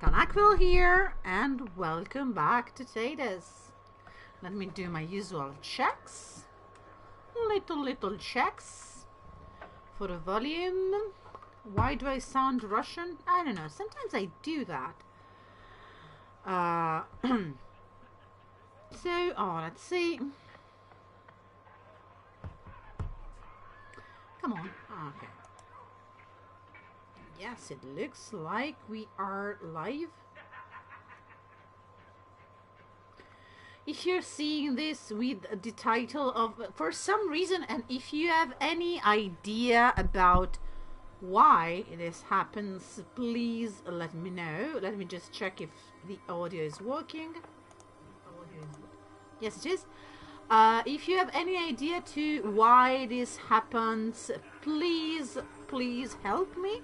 Tanaquil here, and welcome back to Tatus. Let me do my usual checks. Little checks. For the volume. Why do I sound Russian? I don't know. Sometimes I do that. Let's see. Come on. Okay. Yes, it looks like we are live. If you're seeing this with the title of, for some reason, and if you have any idea about why this happens, please let me know. Let me just check if the audio is working. Yes, it is. If you have any idea to why this happens, please help me.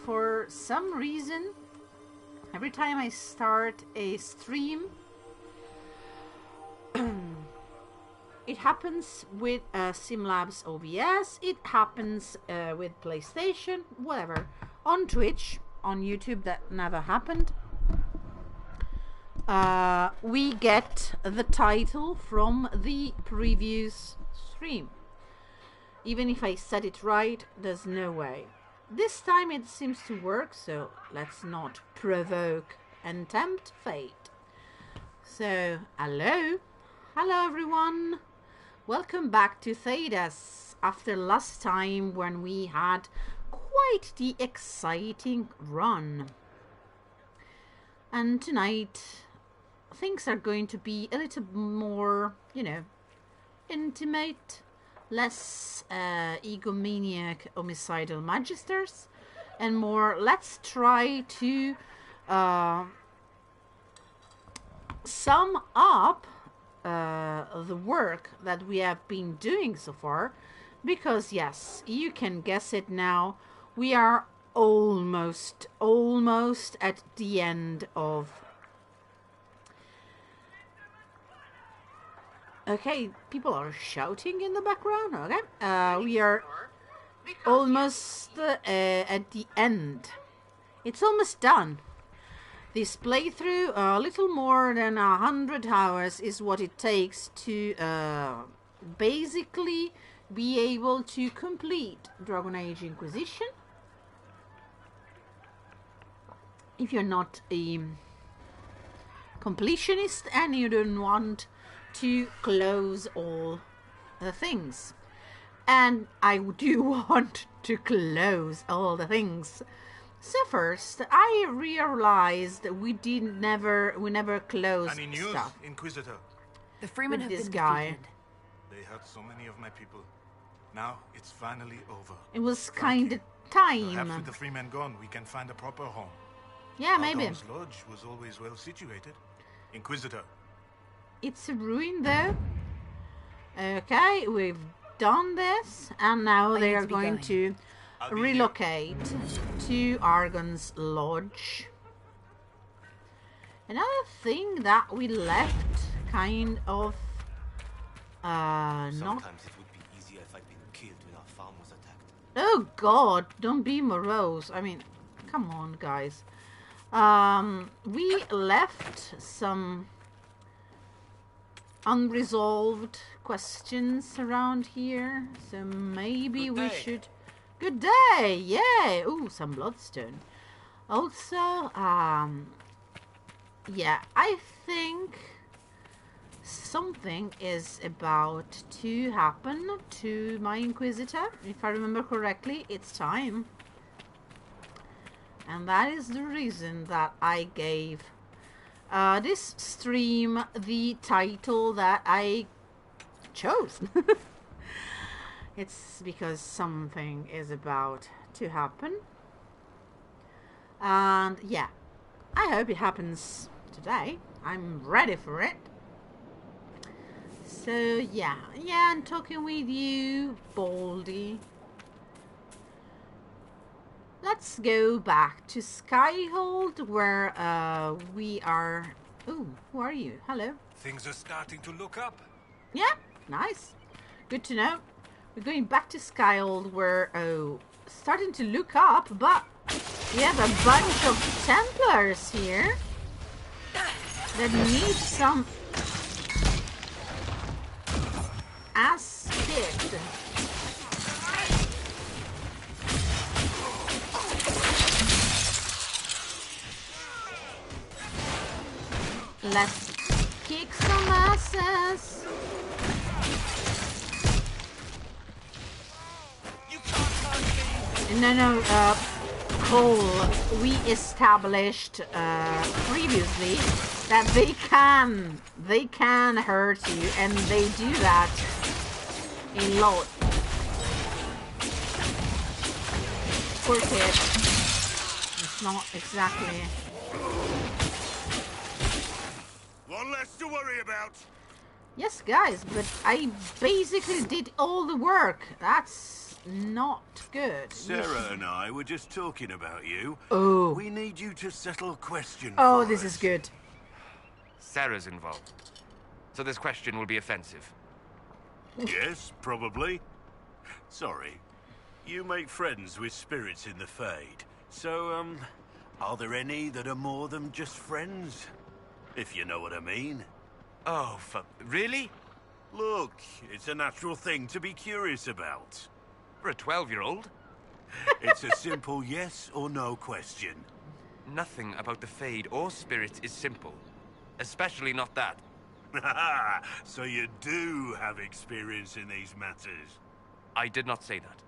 For some reason, every time I start a stream, it happens with SimLabs OBS, it happens with PlayStation, whatever. On Twitch, on YouTube, that never happened. We get the title from the previous stream. Even if I said it right, there's no way. This time it seems to work, so let's not provoke and tempt fate. So, hello everyone. Welcome back to Thedas after last time when we had quite the exciting run. And tonight things are going to be a little more, intimate. Less egomaniac homicidal magisters, and more let's try to sum up the work that we have been doing so far, because yes, you can guess it now, we are almost at the end of. Okay, people are shouting in the background. Okay, we are almost at the end. It's almost done. This playthrough, a little more than 100 hours is what it takes to basically be able to complete Dragon Age Inquisition. If you're not a completionist and you don't want to close all the things, and I do want to close all the things. So first, I realized we never closed Any news, stuff. Inquisitor? The Freemen have this been guy. defeated. They hurt so many of my people. Now it's finally over. It was Thank kind you. of time. Perhaps with the Freemen gone, we can find a proper home. Yeah, maybe. Aldon's lodge was always well situated. Inquisitor. It's a ruin though. Okay, we've done this, and now they are going to relocate to Argon's lodge. Another thing that we left kind of not. Sometimes it would be easier if I'd been killed when our farm was attacked. Oh God, don't be morose. I mean, come on, guys. We left some unresolved questions around here, so maybe we should. Good day, yeah. Ooh, some bloodstone. Also, yeah, I think something is about to happen to my Inquisitor. If I remember correctly, it's time. And that is the reason that I gave this stream the title that I chose. It's because something is about to happen. And yeah, I hope it happens today. I'm ready for it. So yeah, I'm talking with you, Baldy. Let's go back to Skyhold, where we are. Ooh, who are you? Hello. Things are starting to look up. Yeah, nice. Good to know. We're going back to Skyhold, where starting to look up, but We have a bunch of Templars here that need some ass kicked. Let's kick some asses. No, Cole, we established previously that they can hurt you, and they do that a lot. Poor kid. It's not exactly. One less to worry about. Yes, guys, but I basically did all the work. That's not good. Sarah and I were just talking about you. Oh. We need you to settle a question. Oh, for this us. is good. Sarah's involved. So this question will be offensive. Yes, probably. Sorry. You make friends with spirits in the Fade. So, are there any that are more than just friends? If you know what I mean. Oh, really? Look, it's a natural thing to be curious about. For a 12-year-old? It's a simple yes or no question. Nothing about the Fade or spirits is simple. Especially not that. So you do have experience in these matters. I did not say that.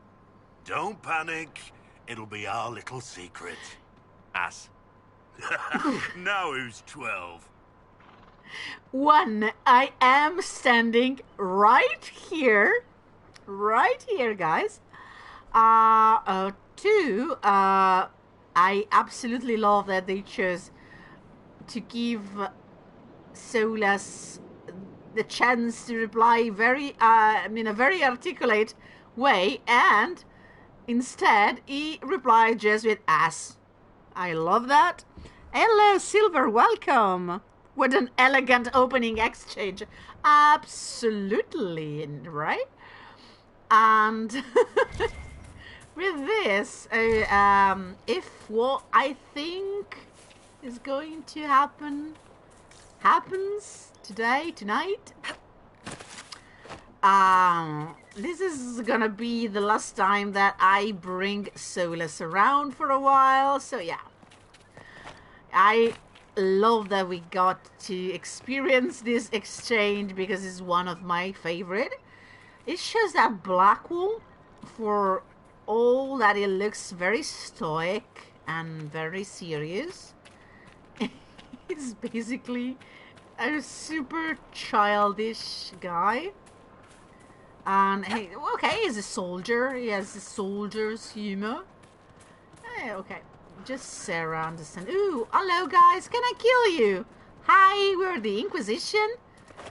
Don't panic. It'll be our little secret. Ass. Now who's 12? One, I am standing right here, guys. Two, I absolutely love that they chose to give Solas the chance to reply in a very articulate way, and instead he replied just with ass. I love that. Hello, Silver, welcome. What an elegant opening exchange. Absolutely, right? And with this, if what I think is going to happens tonight, this is gonna be the last time that I bring Solas around for a while, so yeah. I love that we got to experience this exchange because it's one of my favorite. It shows that Blackwall, for all that it looks very stoic and very serious, is basically a super childish guy. And hey, okay, he's a soldier. He has a soldier's humor. Hey, okay. Just Sarah understand. Ooh, hello guys, can I kill you? Hi, we're the Inquisition.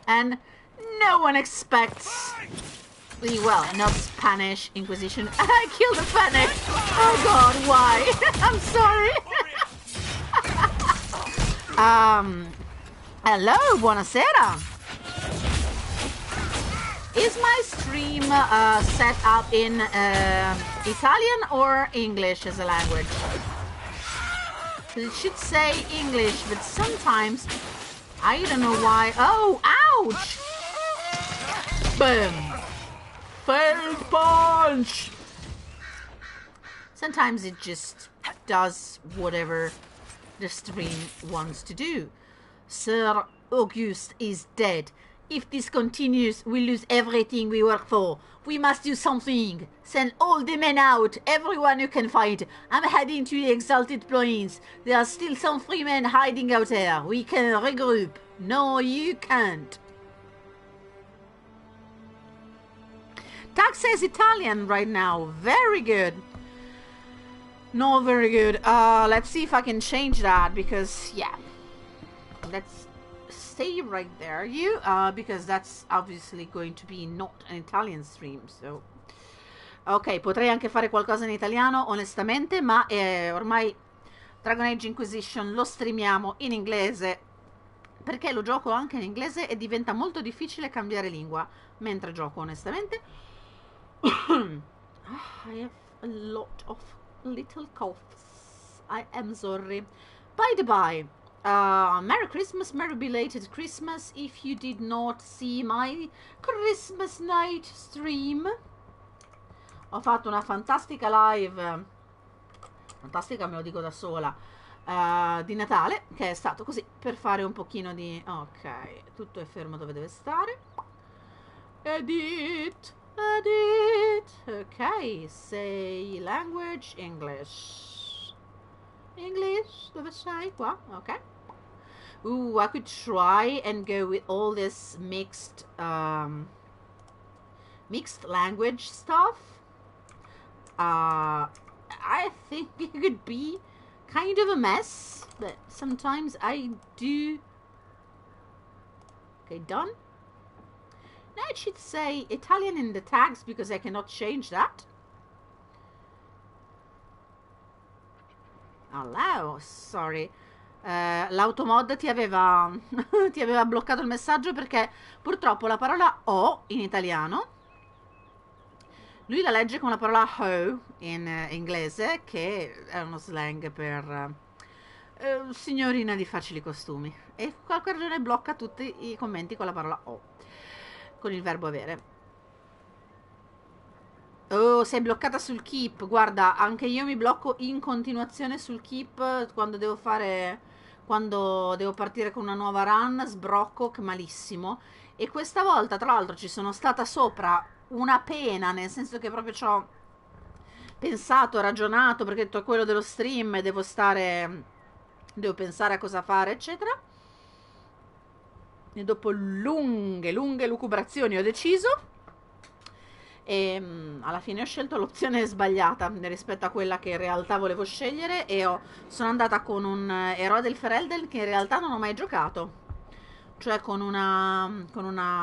And no one expects the, well, not Spanish Inquisition. I killed a Spanish. Oh god, why? I'm sorry. Hello, buonasera. Is my stream set up in Italian or English as a language? It should say English, but sometimes I don't know why. Oh, ouch! Boom! Failed punch! Sometimes it just does whatever the stream wants to do. Sir Auguste is dead. If this continues, we lose everything we work for. We must do something. Send all the men out, everyone you can find. I'm heading to the Exalted Plains. There are still some free men hiding out there. We can regroup. No, you can't. Tag says Italian right now. Very good. No, very good. Let's see if I can change that, because, yeah. Let's stay right there, you, because that's obviously going to be not an Italian stream, so... Ok, potrei anche fare qualcosa in italiano, onestamente, ma ormai Dragon Age Inquisition lo streamiamo in inglese, perché lo gioco anche in inglese e diventa molto difficile cambiare lingua mentre gioco, onestamente. I have a lot of little coughs. I am sorry. By the by, Merry Christmas, Merry belated Christmas. If you did not see my Christmas night stream, ho fatto una fantastica live, fantastica me lo dico da sola, di Natale, che è stato così per fare un pochino di... Ok, tutto è fermo dove deve stare. Edit. Ok, say language English. English, dove sei? Qua, ok. Ooh, I could try and go with all this mixed language stuff. I think it could be kind of a mess, but sometimes I do. Okay, done. Now it should say Italian in the tags because I cannot change that. Allow, sorry. L'automod ti aveva ti aveva bloccato il messaggio perché purtroppo la parola ho in italiano lui la legge con la parola ho in inglese, che è uno slang per signorina di facili costumi, e per qualche ragione blocca tutti i commenti con la parola ho, con il verbo avere. Oh, sei bloccata sul keep. Guarda, anche io mi blocco in continuazione sul keep quando devo partire con una nuova run, sbrocco malissimo. E questa volta, tra l'altro, ci sono stata sopra una pena, nel senso che proprio ci ho pensato, ragionato, perché ho detto quello dello stream, devo pensare a cosa fare, eccetera. E dopo lunghe lucubrazioni ho deciso. E alla fine ho scelto l'opzione sbagliata rispetto a quella che in realtà volevo scegliere, e sono andata con un eroe del Ferelden che in realtà non ho mai giocato, cioè con una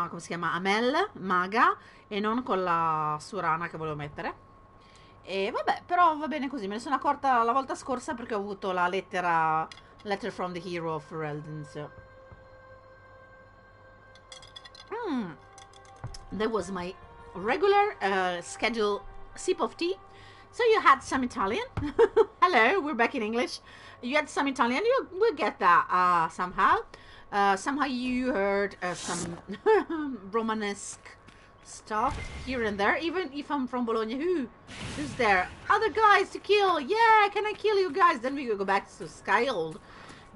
come si chiama, Amel maga, e non con la Surana che volevo mettere. E vabbè, però va bene così. Me ne sono accorta la volta scorsa perché ho avuto la letter from the hero of Ferelden, so. That was my regular schedule sip of tea. So you had some Italian. Hello, we're back in English. You had some Italian. We'll get that somehow. Somehow you heard some Romanesque stuff here and there. Even if I'm from Bologna, who's there? Other guys to kill. Yeah, can I kill you guys? Then we go back to Skyhold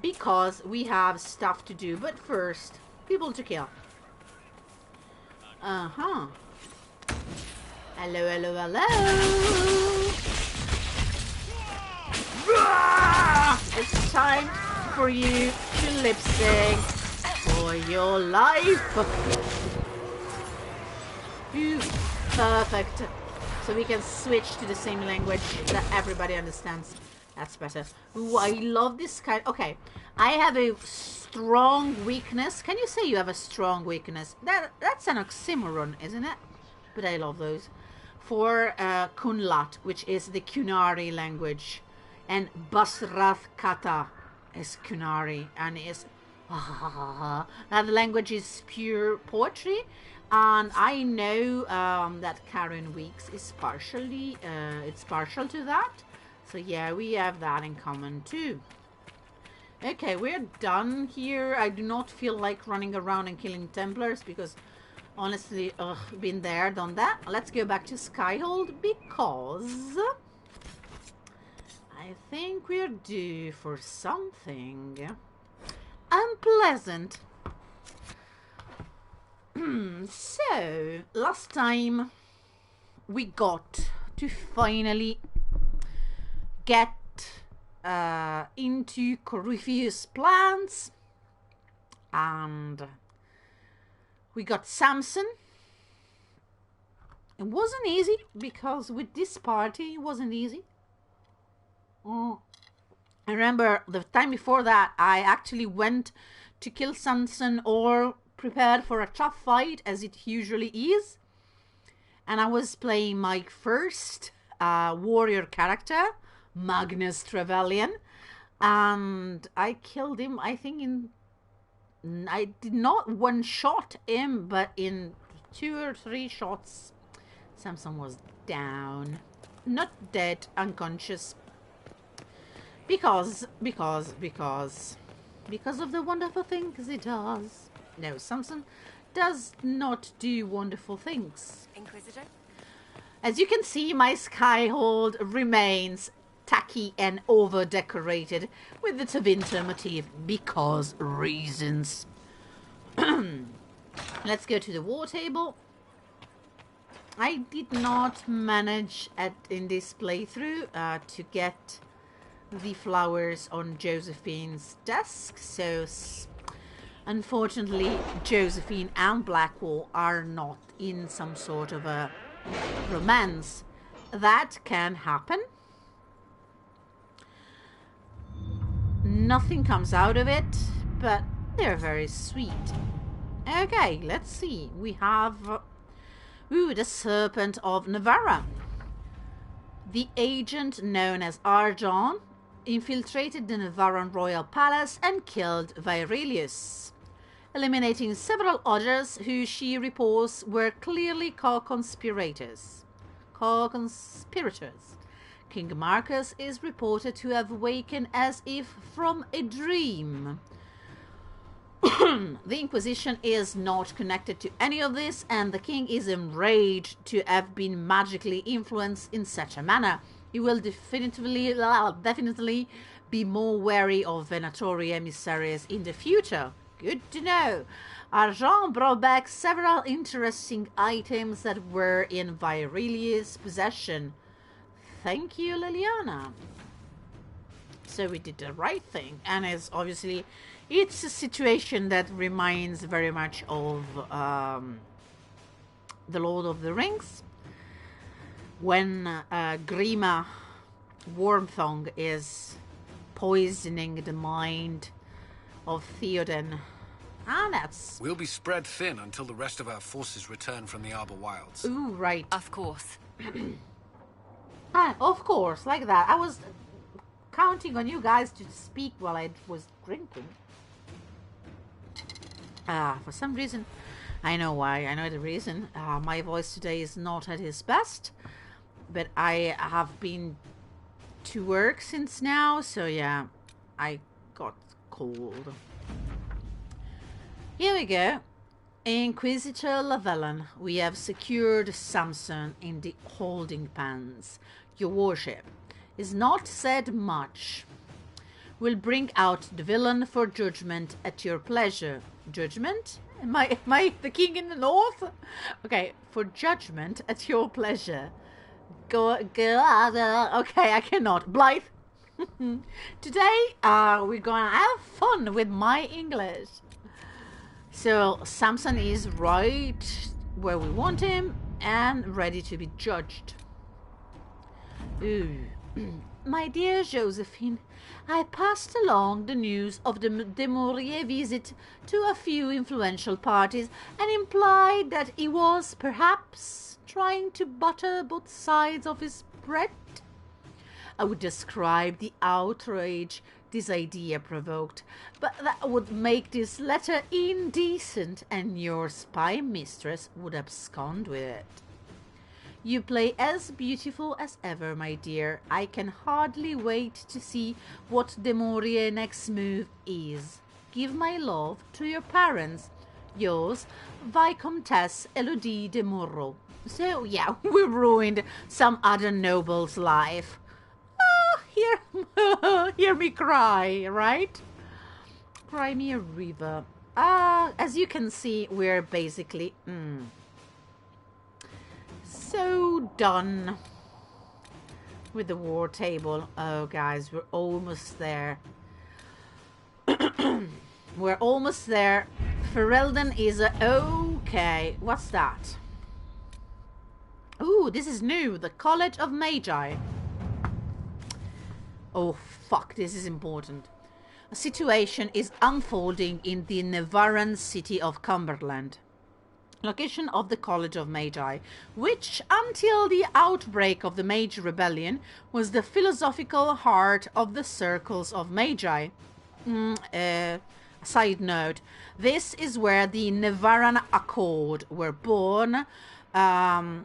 because we have stuff to do. But first, people to kill. Hello. It's time for you to lip sync for your life. Ooh, perfect. So we can switch to the same language that everybody understands. That's better. Ooh, I love this kind. Okay, I have a strong weakness. Can you say you have a strong weakness? That's an oxymoron, isn't it? But I love those. For Kunlat, which is the Kunari language, and Basrath Kata is Kunari, and is that language is pure poetry. And I know that Karen Weeks is partial to that. So yeah, we have that in common too. Okay, we're done here. I do not feel like running around and killing Templars because honestly, been there, done that. Let's go back to Skyhold because I think we're due for something unpleasant. So, last time we got to finally get into Corypheus' plans, and we got Samson. It wasn't easy because with this party it wasn't easy. I remember the time before that I actually went to kill Samson or prepared for a tough fight as it usually is, and I was playing my first warrior character, Magnus Trevelyan, and I killed him, I think I did not one-shot him, but in 2 or 3 shots Samson was down, not dead, unconscious. Because of the wonderful things he does. No, Samson does not do wonderful things. Inquisitor? As you can see, my Skyhold remains tacky and over-decorated with the Tevinter motif because reasons. Let's go to the war table. I did not manage in this playthrough to get the flowers on Josephine's desk, so unfortunately Josephine and Blackwall are not in some sort of a romance. That can happen. Nothing comes out of it, but they're very sweet. Okay, let's see. We have the Serpent of Navarra. The agent known as Arjan infiltrated the Navarran royal palace and killed Virelius, eliminating several others who she reports were clearly co-conspirators. King Marcus is reported to have awakened as if from a dream. The Inquisition is not connected to any of this, and the king is enraged to have been magically influenced in such a manner. He will definitely be more wary of Venatori emissaries in the future. Good to know. Arjan brought back several interesting items that were in Virelius' possession. Thank you, Liliana. So we did the right thing, and it's obviously it's a situation that reminds very much of the Lord of the Rings, when Grima Wormthong is poisoning the mind of Theoden. Ah, that's... We'll be spread thin until the rest of our forces return from the Arbor Wilds. Ooh, right. Of course. Of course, like that. I was counting on you guys to speak while I was drinking. For some reason, I know why, I know the reason. My voice today is not at its best, but I have been to work since now, so yeah, I got cold. Here we go. Inquisitor Lavellan, we have secured Samson in the holding pens. Your worship is not said much. We'll bring out the villain for judgment at your pleasure. Judgment? Am I the king in the north? Okay, for judgment at your pleasure. Go, okay, I cannot. Blythe. Today, we're gonna have fun with my English. So, Samson is right where we want him and ready to be judged. Ooh. My dear Josephine, I passed along the news of the de Maurier visit to a few influential parties and implied that he was, perhaps, trying to butter both sides of his bread. I would describe the outrage this idea provoked, but that would make this letter indecent, and your spy mistress would abscond with it. You play as beautiful as ever, my dear. I can hardly wait to see what de Maurier's next move is. Give my love to your parents. Yours, Vicomtesse Elodie de Moreau. So, yeah, we ruined some other noble's life. Hear me cry, right? Cry me a river. As you can see, we're basically so done with the war table. Oh, guys, we're almost there. We're almost there. Ferelden is okay. What's that? Ooh, this is new. The College of Magi. Oh, fuck, this is important. A situation is unfolding in the Navarran city of Cumberland, location of the College of Magi, which, until the outbreak of the Mage Rebellion, was the philosophical heart of the circles of Magi. Side note, this is where the Navarran Accord were born,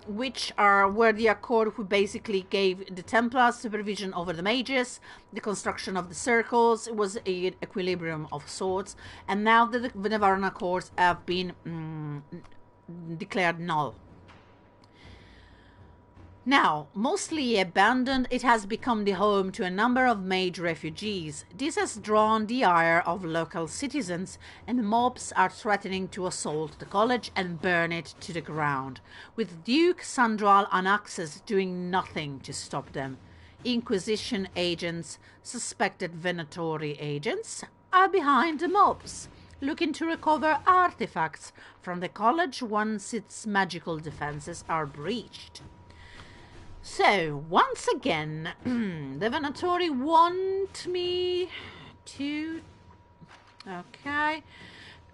which were the Accord who basically gave the Templars supervision over the mages, the construction of the circles. It was an equilibrium of sorts, and now the Nevarran Accords have been declared null. Now, mostly abandoned, it has become the home to a number of mage refugees. This has drawn the ire of local citizens, and mobs are threatening to assault the college and burn it to the ground, with Duke Sandral Anaxes doing nothing to stop them. Inquisition agents, suspected Venatori agents, are behind the mobs, looking to recover artifacts from the college once its magical defenses are breached. So, once again, the Venatori want me to... Okay.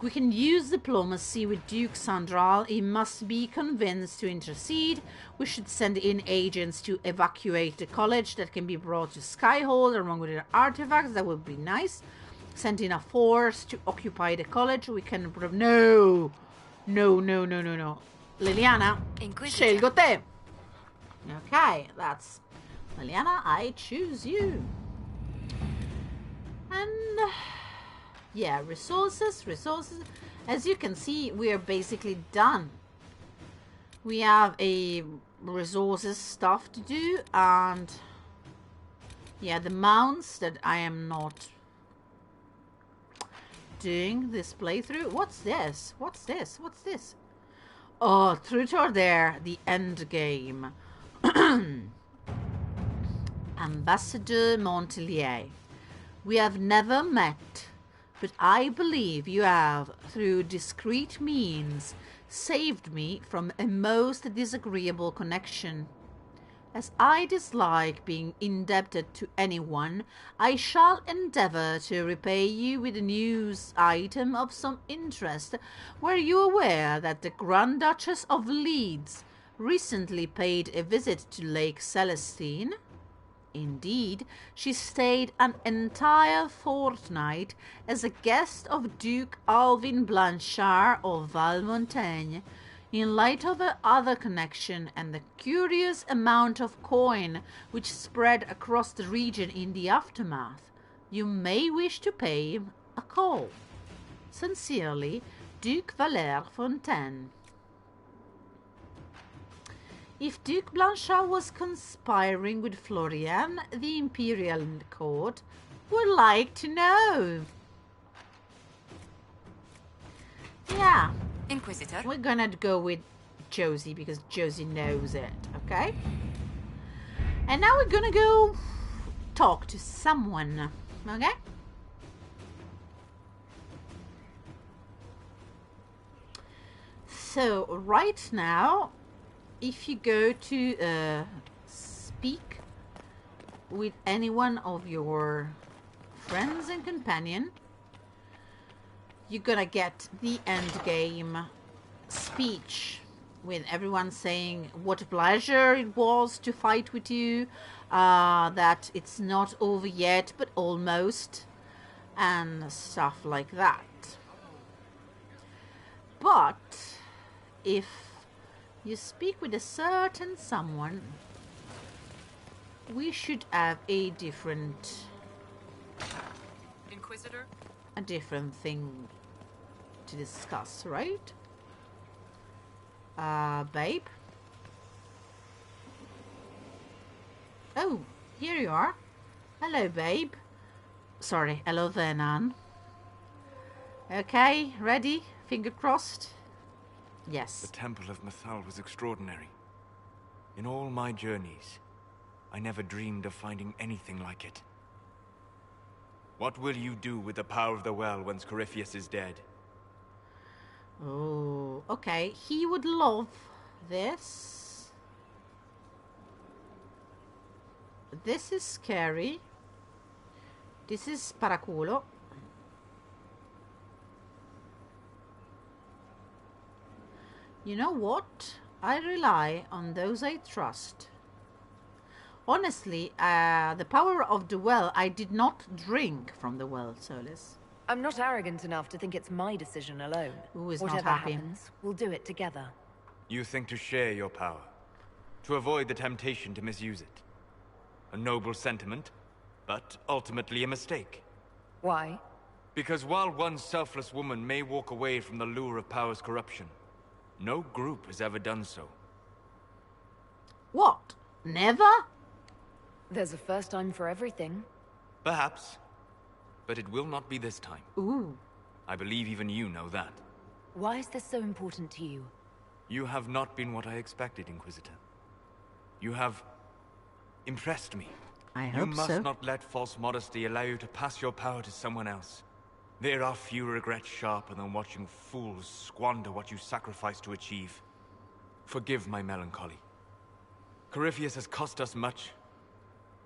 We can use diplomacy with Duke Sandral. He must be convinced to intercede. We should send in agents to evacuate the college that can be brought to Skyhold along with their artifacts. That would be nice. Send in a force to occupy the college. We can... No! Liliana, scelgo te! Okay, that's Liliana, I choose you. And yeah, resources. As you can see, we are basically done. We have a resources stuff to do, and yeah, the mounts that I am not doing this playthrough. What's this? Oh, Truth or Dare, the end game. Ambassador Montelier, we have never met, but I believe you have, through discreet means, saved me from a most disagreeable connection. As I dislike being indebted to anyone, I shall endeavour to repay you with a news item of some interest. Were you aware that the Grand Duchess of Leeds recently paid a visit to Lake Celestine? Indeed, she stayed an entire fortnight as a guest of Duke Alvin Blanchard of Valmontaigne. In light of her other connection and the curious amount of coin which spread across the region in the aftermath, you may wish to pay him a call. Sincerely, Duke Valère Fontaine. If Duke Blanchard was conspiring with Florian, the Imperial Court would like to know. Yeah. Inquisitor. We're gonna go with Josie because Josie knows it, okay? And now we're gonna go talk to someone, okay? So, right now, if you go to speak with any one of your friends and companion, you're gonna get the end game speech with everyone saying what a pleasure it was to fight with you, that it's not over yet but almost, and stuff like that. But if you speak with a certain someone, we should have a different Inquisitor? A different thing to discuss, right? Babe? Oh, here you are. Hello, babe. Sorry, hello there, Nan. Okay, ready? Finger crossed? Yes. The Temple of Mythal was extraordinary. In all my journeys, I never dreamed of finding anything like it. What will you do with the power of the well once Corypheus is dead? Oh, okay. He would love this. This is scary. This is paraculo. You know what? I rely on those I trust. Honestly, the power of the well, I did not drink from the well, Solis. I'm not arrogant enough to think it's my decision alone. Who is Whatever not happy? happens, we'll do it together. You think to share your power, to avoid the temptation to misuse it. A noble sentiment, but ultimately a mistake. Why? Because while one selfless woman may walk away from the lure of power's corruption, no group has ever done so. What? Never? There's a first time for everything. Perhaps. But it will not be this time. Ooh. I believe even you know that. Why is this so important to you? You have not been what I expected, Inquisitor. You have impressed me. I You hope must so. not let false modesty allow you to pass your power to someone else. There are few regrets sharper than watching fools squander what you sacrifice to achieve. Forgive my melancholy. Corypheus has cost us much.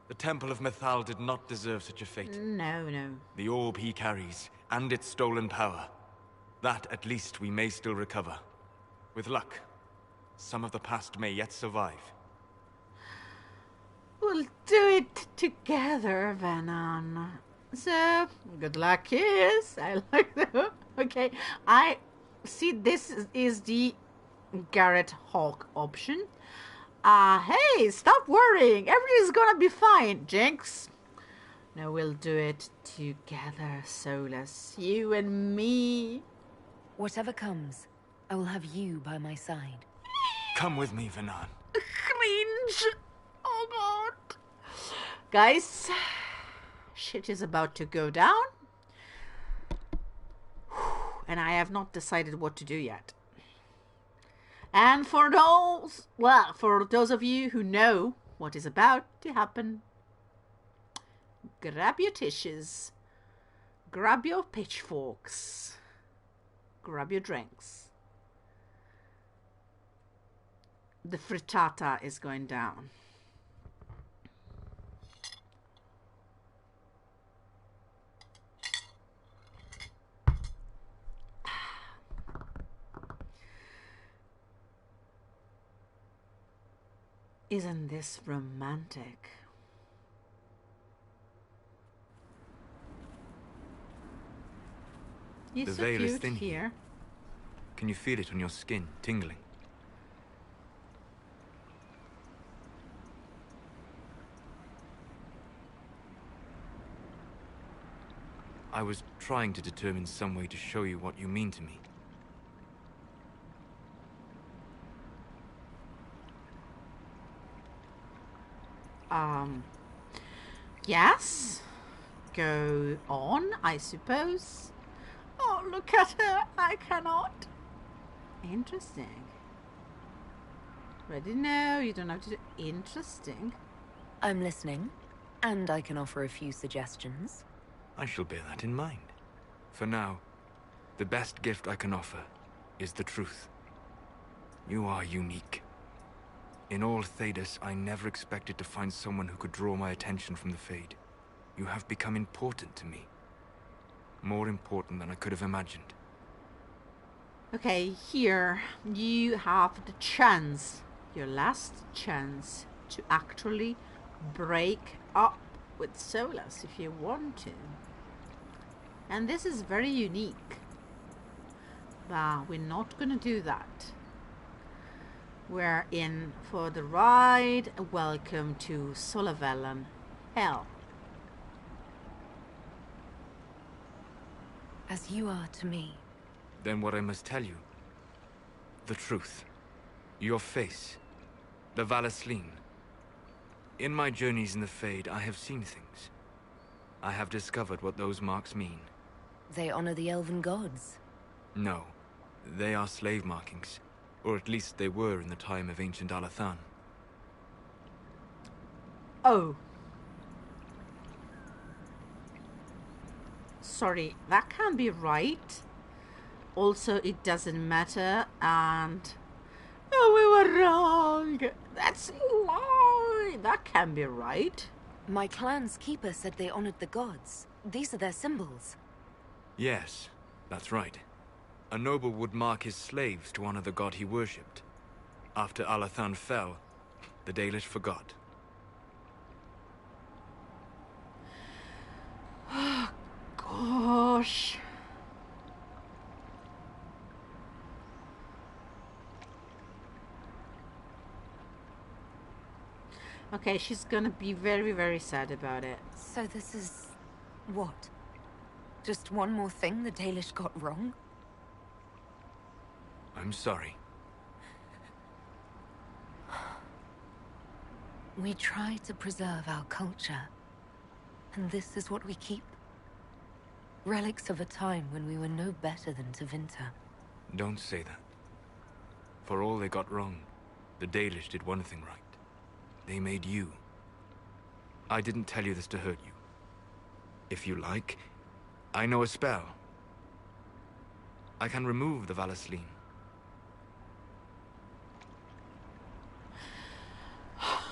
The Temple of Mythal did not deserve such a fate. No. The orb he carries, and its stolen power. That, at least, we may still recover. With luck, some of the past may yet survive. We'll do it together, Venom. So, good luck, kiss. I like that. Okay, I see this is the Garrett Hawk option. Hey, stop worrying. Everything's gonna be fine, Jinx. No, we'll do it together, Solus. You and me. Whatever comes, I will have you by my side. Come with me, Venan. Cringe. Oh, God. Guys, shit is about to go down. And I have not decided what to do yet. And for those of you who know what is about to happen, grab your tissues, grab your pitchforks, grab your drinks. The frittata is going down. Isn't this romantic? You're The so veil is cute thin here. Can you feel it on your skin, tingling? I was trying to determine some way to show you what you mean to me. Yes. Go on, I suppose. Oh, look at her. I cannot. Interesting. Ready? No, you don't have to do. Interesting. I'm listening, and I can offer a few suggestions. I shall bear that in mind. For now, the best gift I can offer is the truth. You are unique. In all Thedas, I never expected to find someone who could draw my attention from the Fade. You have become important to me. More important than I could have imagined. Okay, here you have the chance, your last chance, to actually break up with Solus if you want to. And this is very unique. But we're not gonna do that. We're in for the ride. Welcome to Solavellan Hell. As you are to me. Then what I must tell you, the truth, your face, the Valasleen. In my journeys in the Fade, I have seen things. I have discovered what those marks mean. They honor the elven gods. No, they are slave markings. Or at least they were in the time of ancient Alathan. Oh. Sorry, that can't be right. Also, it doesn't matter, and... Oh, we were wrong! That's a lie! That can't be right. My clan's keeper said they honored the gods. These are their symbols. Yes, that's right. A noble would mark his slaves to honor the god he worshipped. After Alathan fell, the Dalish forgot. Gosh. Okay, she's gonna be very, very sad about it. So this is... what? Just one more thing the Dalish got wrong? I'm sorry. We try to preserve our culture. And this is what we keep? Relics of a time when we were no better than Tevinter. Don't say that. For all they got wrong, the Dalish did one thing right. They made you. I didn't tell you this to hurt you. If you like, I know a spell. I can remove the Valasleen.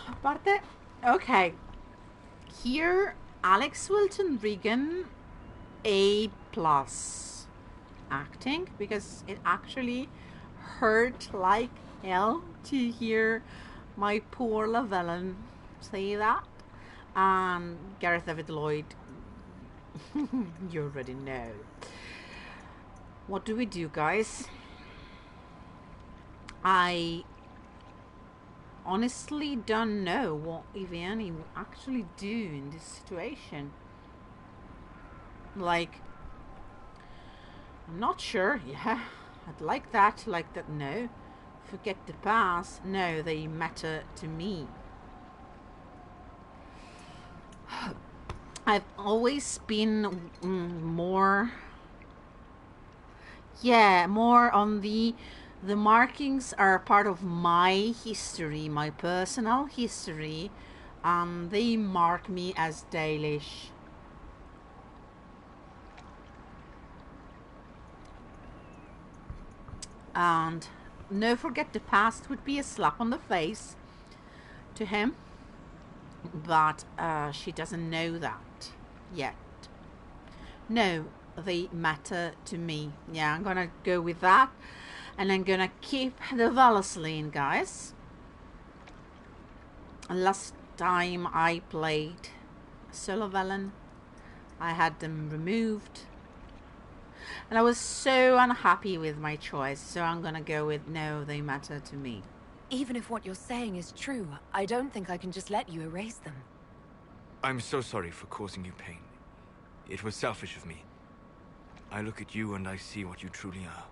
Aparte, okay. Here, Alex Wilton Regan, A+. Acting, because it actually hurt like hell to hear my poor Lavellan say that. And Gareth David Lloyd, you already know. What do we do, guys? I honestly don't know what Iviani will actually do in this situation. Like, I'm not sure. Yeah, I'd like that. No. Forget the past. No, they matter to me. I've always been more on the markings are part of my history, my personal history. They mark me as Dalish. And no, forget the past would be a slap on the face to him. But she doesn't know that yet. No, they matter to me. Yeah, I'm gonna go with that. And I'm gonna keep the Valasleen, guys. Last time I played Solavellan, I had them removed. And I was so unhappy with my choice. So I'm gonna go with no, they matter to me. Even if what you're saying is true, I don't think I can just let you erase them. I'm so sorry for causing you pain. It was selfish of me. I look at you and I see what you truly are.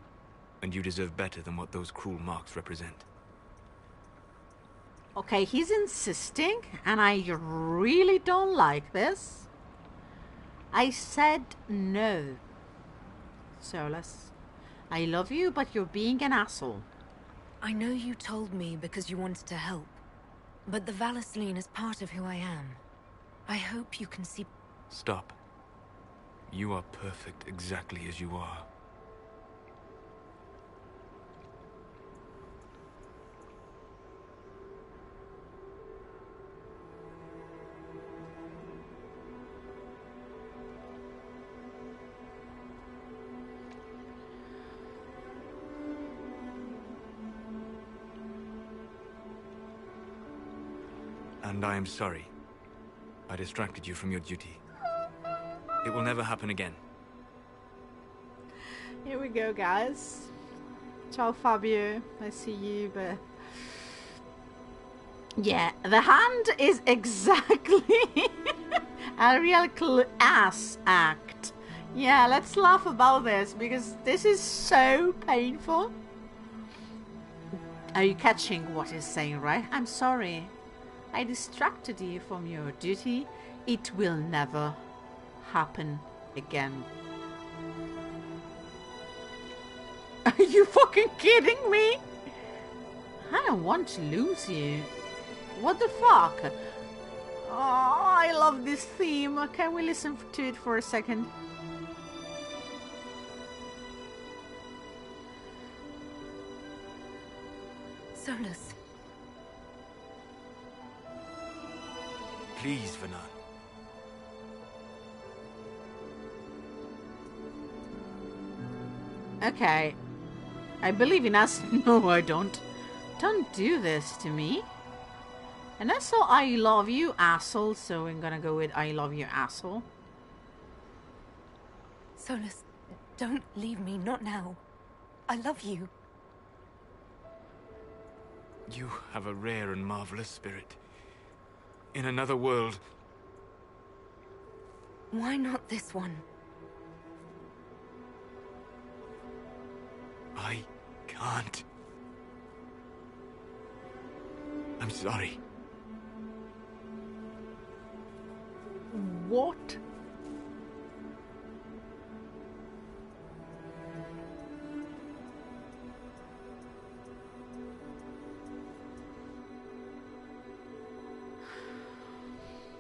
And you deserve better than what those cruel marks represent. Okay, he's insisting, and I really don't like this. I said no. Solus, I love you, but you're being an asshole. I know you told me because you wanted to help, but the Valasleen is part of who I am. I hope you can see... Stop. You are perfect exactly as you are. And I am sorry. I distracted you from your duty. It will never happen again. Here we go, guys. Ciao, Fabio. I see you, but... yeah, the hand is exactly a real ass act. Yeah, let's laugh about this, because this is so painful. Are you catching what he's saying, right? I'm sorry. I distracted you from your duty. It will never happen again. Are you fucking kidding me? I don't want to lose you. What the fuck? Oh, I love this theme. Can we listen to it for a second? Solus. Please, Vernon. Okay. I believe in us. No, I don't. Don't do this to me. And also, I love you, asshole. So I'm gonna go with I love you, asshole. Solus, don't leave me, not now. I love you. You have a rare and marvelous spirit. in another world. Why not this one? I can't. I'm sorry. What?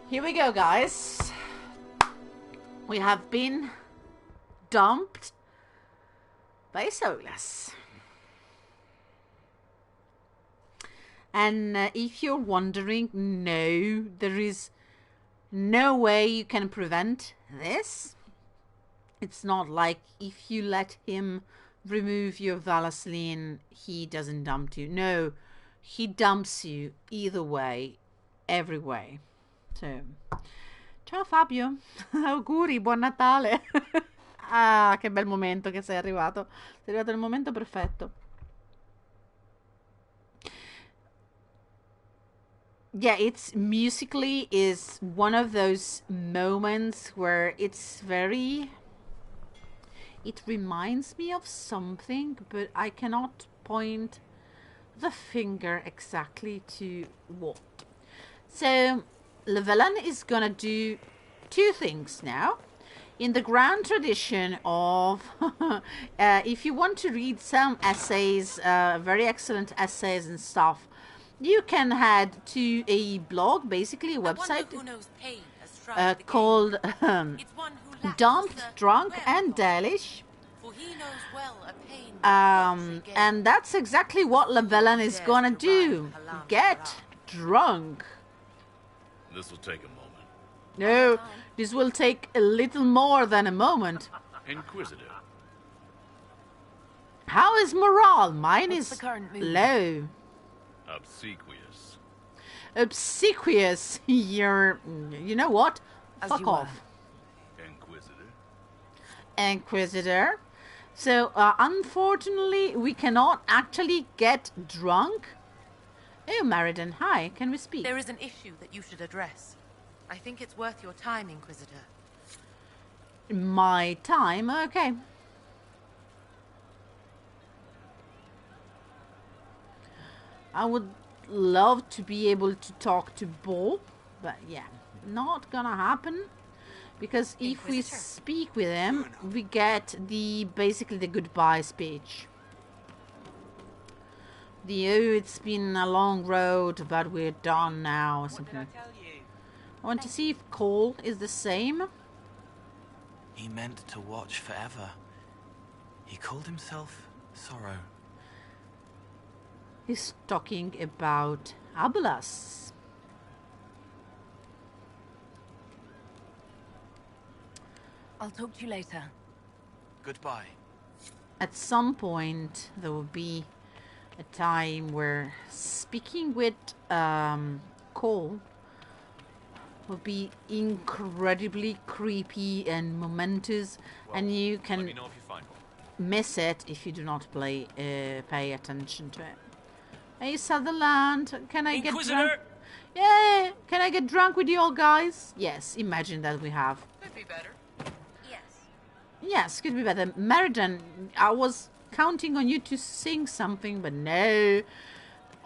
Here we go, guys. We have been dumped by Solas. And if you're wondering, no, there is no way you can prevent this. It's not like if you let him remove your Valasline, he doesn't dump you. No, he dumps you either way, every way. So, ciao Fabio, auguri, buon Natale. Ah, che bel momento che sei arrivato. Sei arrivato nel momento perfetto. Yeah, it's musically is one of those moments where it's very... It reminds me of something, but I cannot point the finger exactly to what. So, Solavellan is gonna do two things now. In the grand tradition of, if you want to read some essays, very excellent essays and stuff, you can head to a blog, basically a website called Dumped, Drunk and Delish. And that's exactly what Solavellan is gonna do. Get drunk. This will take a moment. No, this will take a little more than a moment. Inquisitor. How is morale? Mine What's the is current mood? low. Obsequious. Obsequious. You're... You know what? As Fuck you were. off. Inquisitor. Inquisitor. So, unfortunately, we cannot actually get drunk. Oh, Meriden, hi. Can we speak? There is an issue that you should address. I think it's worth your time, Inquisitor. My time? Okay. I would love to be able to talk to Bo, but yeah, not gonna happen. Because if we Inquisitor. speak with him, we get basically the goodbye speech. Oh, it's been a long road, but we're done now, or something. I want to see if Cole is the same. He meant to watch forever. He called himself Sorrow. He's talking about Abulas. I'll talk to you later. Goodbye. At some point, there will be a time where speaking with Cole will be incredibly creepy and momentous, and you can miss it if you do not pay attention to it. Hey Sutherland, can I get drunk? Yeah, can I get drunk with you all guys? Yes, imagine that we have. Could be better. Yes. Yes, could be better. Meriden, I was counting on you to sing something, but no.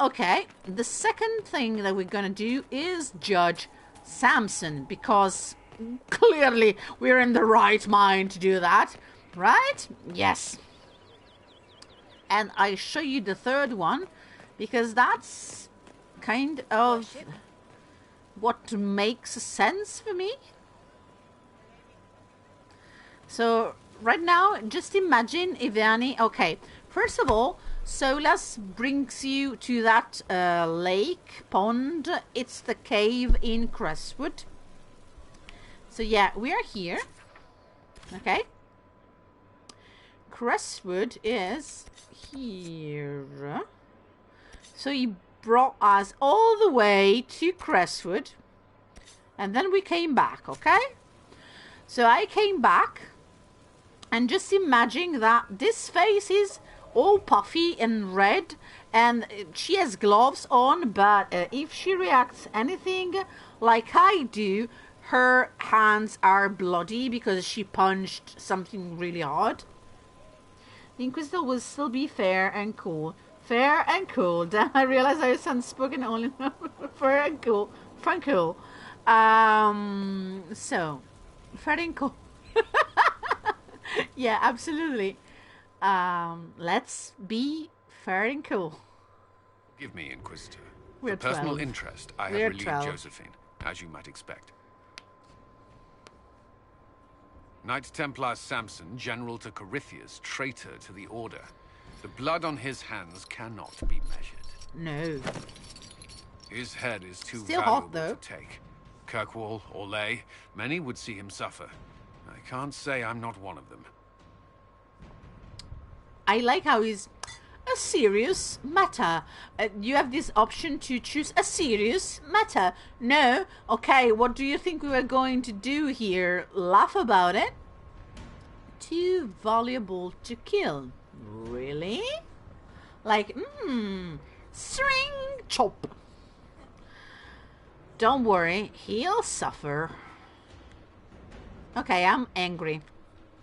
Okay, the second thing that we're gonna do is judge Samson, because clearly we're in the right mind to do that, right? Yes. And I show you the third one, because that's kind of what makes sense for me. So right now, just imagine Iviani. Okay, first of all, Solas brings you to that lake, pond. It's the cave in Crestwood. So yeah, we are here. Okay. Crestwood is here. So he brought us all the way to Crestwood. And then we came back, okay? So I came back. And just imagine that this face is all puffy and red, And she has gloves on, but if she reacts anything like I do, her hands are bloody because she punched something really hard. The Inquisitor will still be fair and cool. Fair and cool. Damn, I realize I sound spoken only. Fair and cool. Fun cool. So, fair and cool. Yeah, absolutely. Let's be fair and cool. Give me, Inquisitor. We're For personal 12. interest, I have We're relieved 12. Josephine, as you might expect. Knight Templar Samson, general to Corypheus, traitor to the Order. The blood on his hands cannot be measured. No. His head is too Still valuable hot, though. to take. Kirkwall, Orlais, many would see him suffer. I can't say I'm not one of them. I like how he's a serious matter. You have this option to choose a serious matter. No? Okay, what do you think we were going to do here? Laugh about it? Too valuable to kill. Really? Like, string chop. Don't worry, he'll suffer. Okay, I'm angry.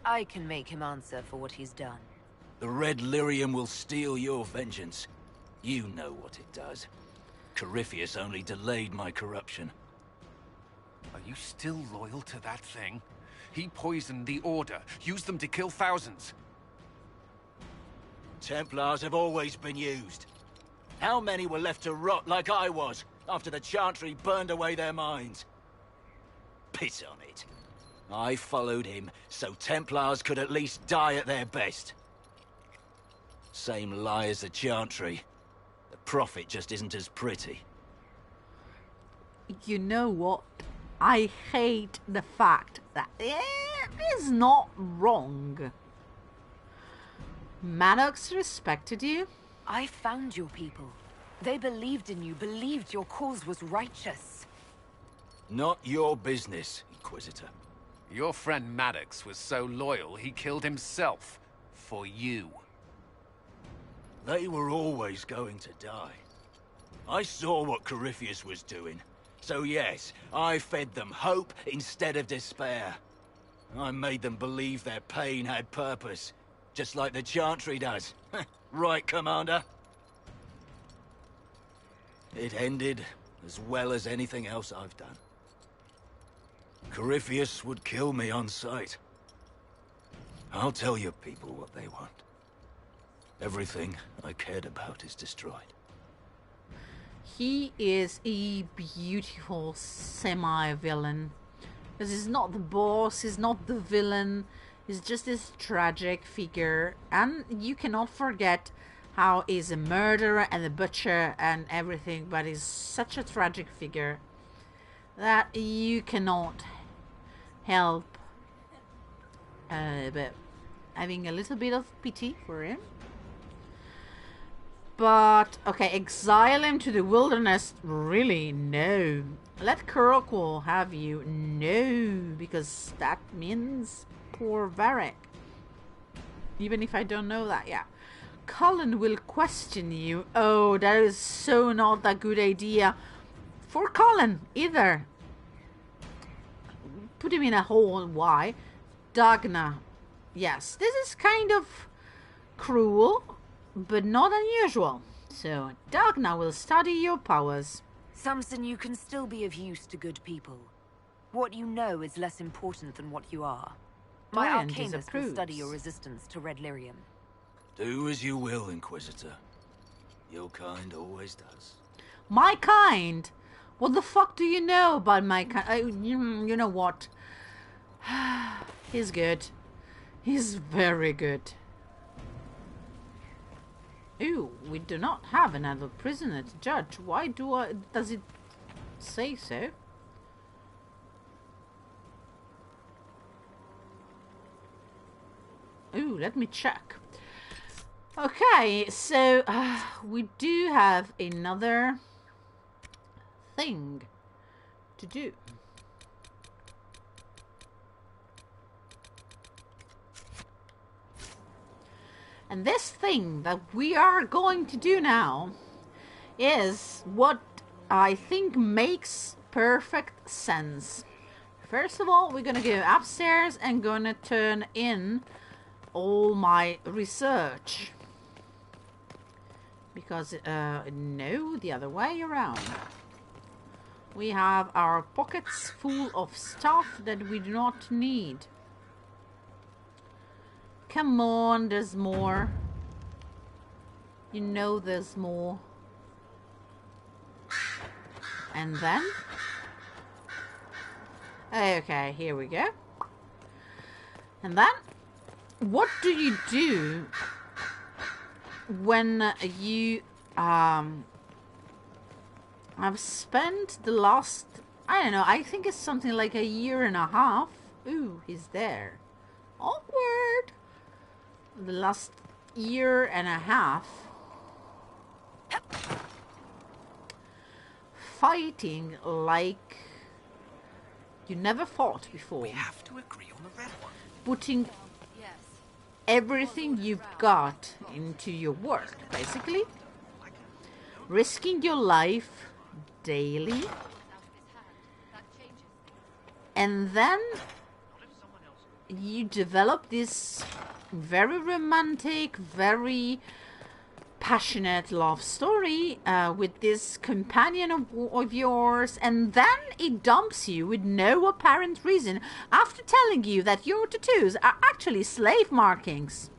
I can make him answer for what he's done. The Red Lyrium will steal your vengeance. You know what it does. Corypheus only delayed my corruption. Are you still loyal to that thing? He poisoned the Order, used them to kill thousands. Templars have always been used. How many were left to rot like I was, after the Chantry burned away their minds? Piss on it. I followed him, so Templars could at least die at their best. Same lie as the Chantry. The profit just isn't as pretty. You know what? I hate the fact that it is not wrong. Maddox respected you. I found your people. They believed in you, believed your cause was righteous. Not your business, Inquisitor. Your friend Maddox was so loyal he killed himself. For you. They were always going to die. I saw what Corypheus was doing. So yes, I fed them hope instead of despair. I made them believe their pain had purpose. Just like the Chantry does. Right, Commander? It ended as well as anything else I've done. Corypheus would kill me on sight. I'll tell your people what they want. Everything I cared about is destroyed. He is a beautiful semi-villain. Because he's not the boss, he's not the villain. He's just this tragic figure. And you cannot forget how he's a murderer and a butcher and everything. But he's such a tragic figure that you cannot help but having a little bit of pity for him. But, okay, exile him to the wilderness. Really? No. Let Kirkwall have you. No. Because that means poor Varric. Even if I don't know that, yeah. Cullen will question you. Oh, that is so not a good idea. For Cullen, either. Put him in a hole. Why? Dagna. Yes, this is kind of cruel, but not unusual. So, Dagna will study your powers. Samson, you can still be of use to good people. What you know is less important than what you are. My Dorian arcanist will disapproves. study your resistance to Red Lyrium. Do as you will, Inquisitor. Your kind always does. My kind? What the fuck do you know about my kind? You know what? He's good. He's very good. Ooh, we do not have another prisoner to judge. Why does it say so? Ooh, let me check. Okay, so we do have another thing to do. And this thing that we are going to do now is what I think makes perfect sense. First of all, we're gonna go upstairs and gonna turn in all my research. Because, no, the other way around. We have our pockets full of stuff that we do not need. Come on, there's more. You know there's more. And then... okay, here we go. And then, what do you do when you have spent the last, I don't know, I think it's something like a year and a half. Ooh, he's there. Awkward. The last year and a half fighting like you never fought before. We have to agree on the red one. Putting everything you've got into your work, basically. Risking your life daily. And then you develop this very romantic, very passionate love story with this companion of yours, and then it dumps you with no apparent reason after telling you that your tattoos are actually slave markings.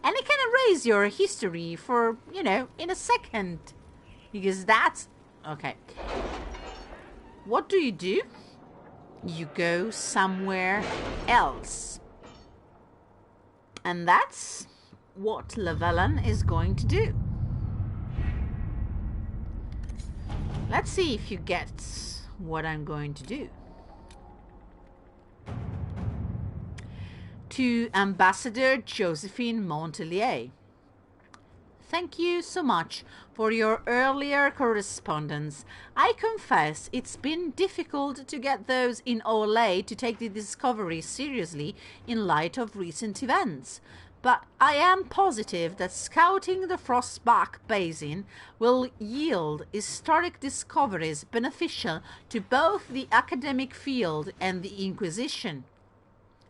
And it can erase your history for, you know, in a second. Because that's... okay. What do? You go somewhere else. And that's what Solavellan is going to do. Let's see if you get what I'm going to do. To Ambassador Josephine Montelier. Thank you so much for your earlier correspondence. I confess it's been difficult to get those in Orlais to take the discovery seriously in light of recent events. But I am positive that scouting the Frostback Basin will yield historic discoveries beneficial to both the academic field and the Inquisition.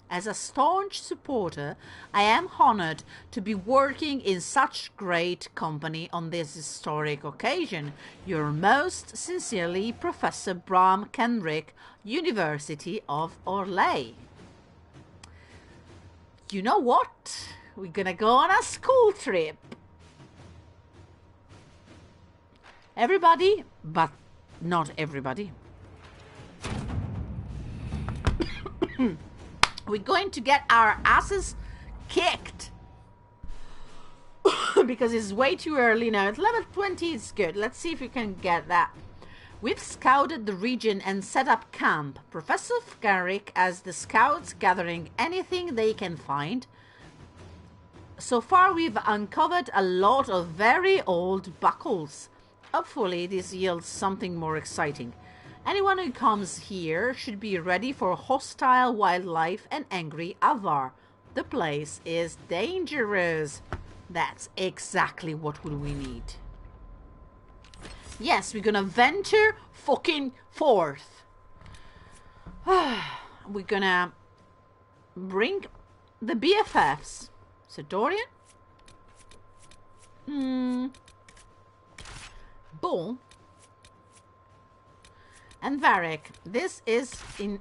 As a staunch supporter, I am honored to be working in such great company on this historic occasion. Your most sincerely, Professor Bram Kenrick, University of Orlais. You know what? We're gonna go on a school trip. Everybody, but not everybody. We're going to get our asses kicked. Because it's way too early now. It's level 20, it's good. Let's see if we can get that. We've scouted the region and set up camp. Professor Garrick as the scouts gathering anything they can find. So far we've uncovered a lot of very old buckles. Hopefully this yields something more exciting. Anyone who comes here should be ready for hostile wildlife and angry Avar. The place is dangerous. That's exactly what we need. Yes, we're gonna venture fucking forth. We're gonna bring the BFFs. So Dorian? Bull. And Varric.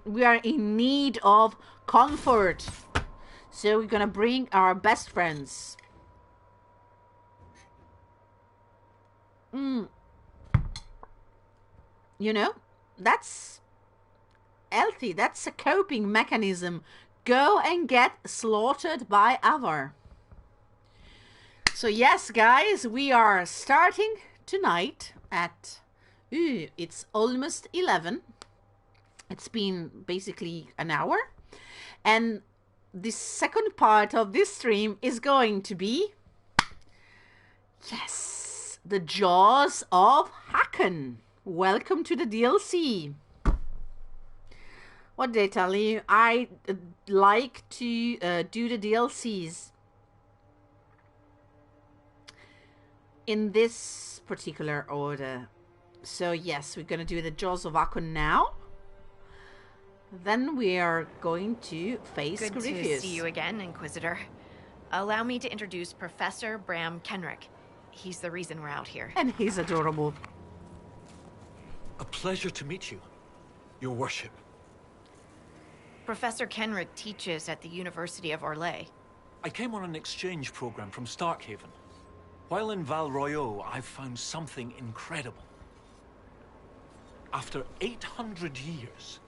We are in need of comfort. So we're gonna bring our best friends. You know, that's healthy. That's a coping mechanism. Go and get slaughtered by Avar. So yes, guys, we are starting tonight at... it's almost 11. It's been basically an hour. And the second part of this stream is going to be... yes, the Jaws of Hakkon. Welcome to the DLC. What did I tell you? I like to do the DLCs in this particular order. So yes, we're going to do the Jaws of Hakkon now. Then we are going to face Good Corypheus. to see you again, Inquisitor. Allow me to introduce Professor Bram Kenrick. He's the reason we're out here. And he's adorable. A pleasure to meet you, Your Worship. Professor Kenrick teaches at the University of Orlais. I came on an exchange program from Starkhaven. While in Val Royeaux, I've found something incredible. After 800 years,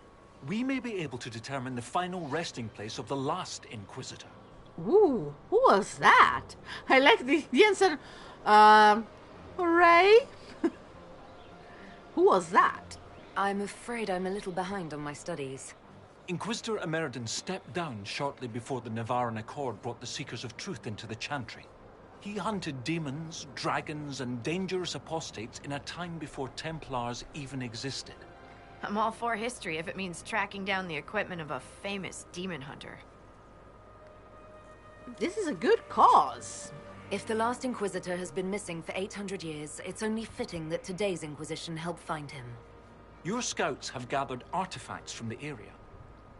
we may be able to determine the final resting place of the last Inquisitor. Ooh, who was that? I like the answer. Hooray! Who was that? I'm afraid I'm a little behind on my studies. Inquisitor Emeridon stepped down shortly before the Nevarran Accord brought the Seekers of Truth into the Chantry. He hunted demons, dragons, and dangerous apostates in a time before Templars even existed. I'm all for history if it means tracking down the equipment of a famous demon hunter. This is a good cause. If the last Inquisitor has been missing for 800 years, it's only fitting that today's Inquisition help find him. Your scouts have gathered artifacts from the area.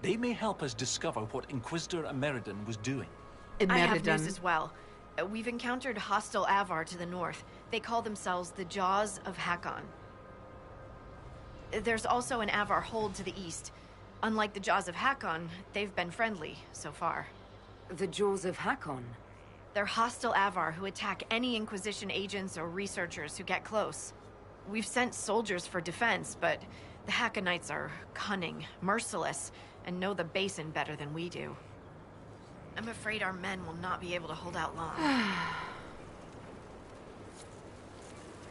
They may help us discover what Inquisitor Emeridon was doing. I have news as well. We've encountered hostile Avar to the north. They call themselves the Jaws of Hakkon. There's also an Avar hold to the east. Unlike the Jaws of Hakkon, they've been friendly so far. The Jaws of Hakkon? They're hostile Avar who attack any Inquisition agents or researchers who get close. We've sent soldiers for defense, but the Hakkonites are cunning, merciless, and know the basin better than we do. I'm afraid our men will not be able to hold out long.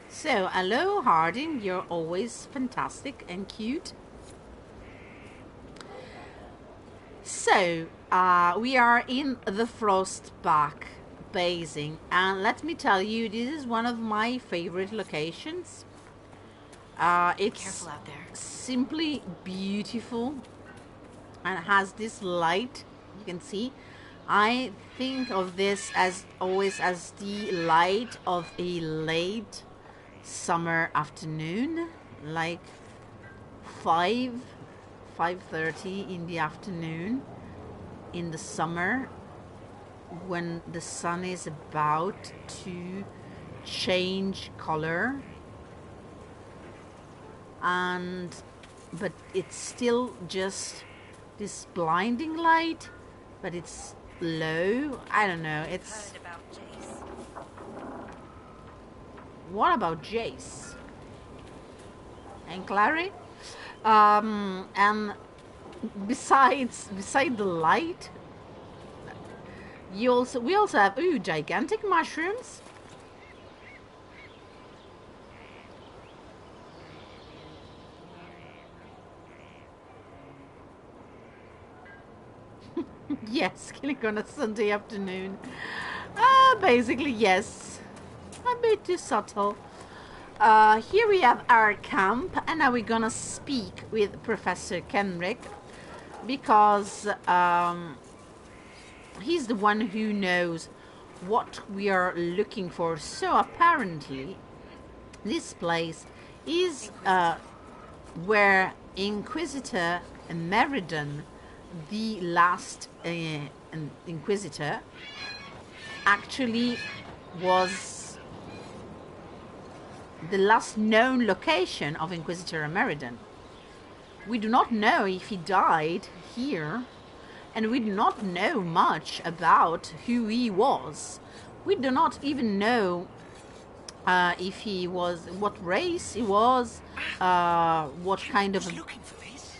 So, hello Harding, you're always fantastic and cute. So, we are in the Frostback Basin, and let me tell you, this is one of my favorite locations. It's Careful out there. simply beautiful, and has this light, you can see. I think of this as always as the light of a late summer afternoon, like 5:30 in the afternoon in the summer, when the sun is about to change color, but it's still just this blinding light, but it's low. I don't know. It's. Heard about Jace. What about Jace and Clary? And beside the light, we also have gigantic mushrooms. Yes, killing on a Sunday afternoon. Basically, yes. A bit too subtle. Here we have our camp, and now we're gonna speak with Professor Kenrick, because he's the one who knows what we are looking for. So apparently, this place is where Inquisitor Emeridon, the last Inquisitor, actually was the last known location of Inquisitor Emeridon. We do not know if he died here, and we do not know much about who he was. We do not even know if he was, what race he was, what kind of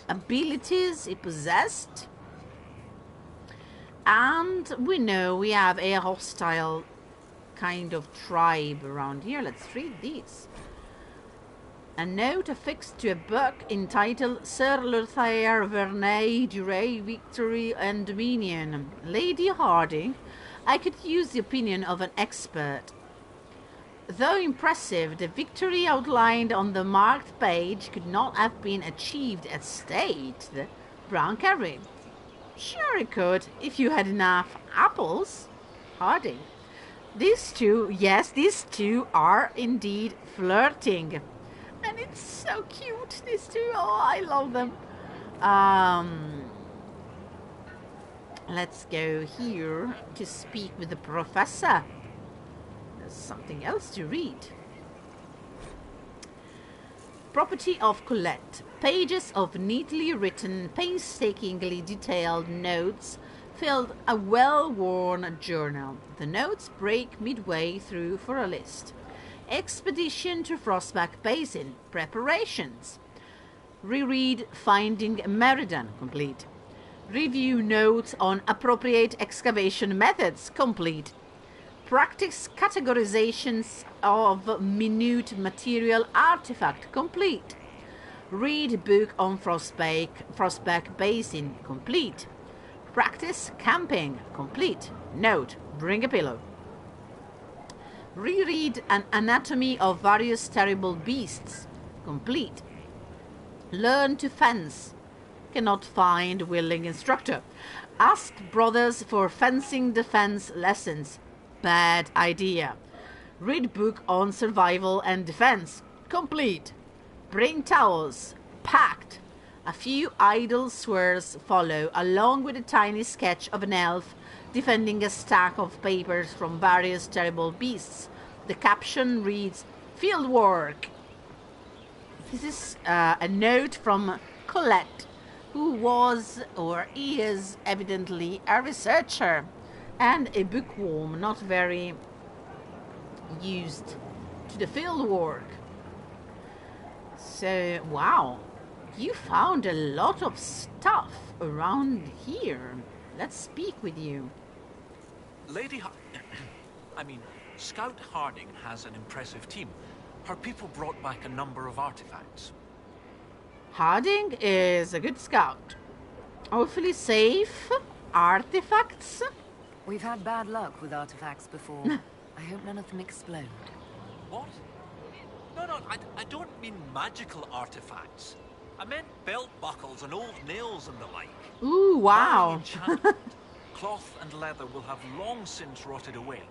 abilities he possessed. And we know we have a hostile kind of tribe around here. Let's read these. A note affixed to a book entitled Sir Lothair Verney, Duray, Victory and Dominion. Lady Harding, I could use the opinion of an expert. Though impressive, the victory outlined on the marked page could not have been achieved at state. Brown carried. Sure it could, if you had enough apples. Harding. These two, yes, these two are indeed flirting. And it's so cute, these two. Oh, I love them. Let's go here to speak with the professor. There's something else to read. Property of Colette. Pages of neatly written, painstakingly detailed notes filled a well-worn journal. The notes break midway through for a list. Expedition to Frostback Basin. Preparations. Reread Finding Meriden. Complete. Review notes on appropriate excavation methods. Complete. Practice categorizations of minute material artifact. Complete. Read book on Frostback Basin. Complete. Practice camping. Complete. Note, bring a pillow. Reread an anatomy of various terrible beasts. Complete. Learn to fence. Cannot find willing instructor. Ask brothers for fencing defense lessons. Bad idea. Read book on survival and defense. Complete. Bring towels. Packed. A few idle swears follow, along with a tiny sketch of an elf defending a stack of papers from various terrible beasts. The caption reads, Field work. This is a note from Colette, who was or is evidently a researcher and a bookworm, not very used to the field work. So, wow, you found a lot of stuff around here. Let's speak with you. Scout Harding has an impressive team. Her people brought back a number of artifacts. Harding is a good scout. Hopefully safe artifacts. We've had bad luck with artifacts before. I hope none of them explode. What? No, I don't mean magical artifacts. I meant belt buckles and old nails and the like. Ooh, wow. Cloth and leather will have long since rotted away.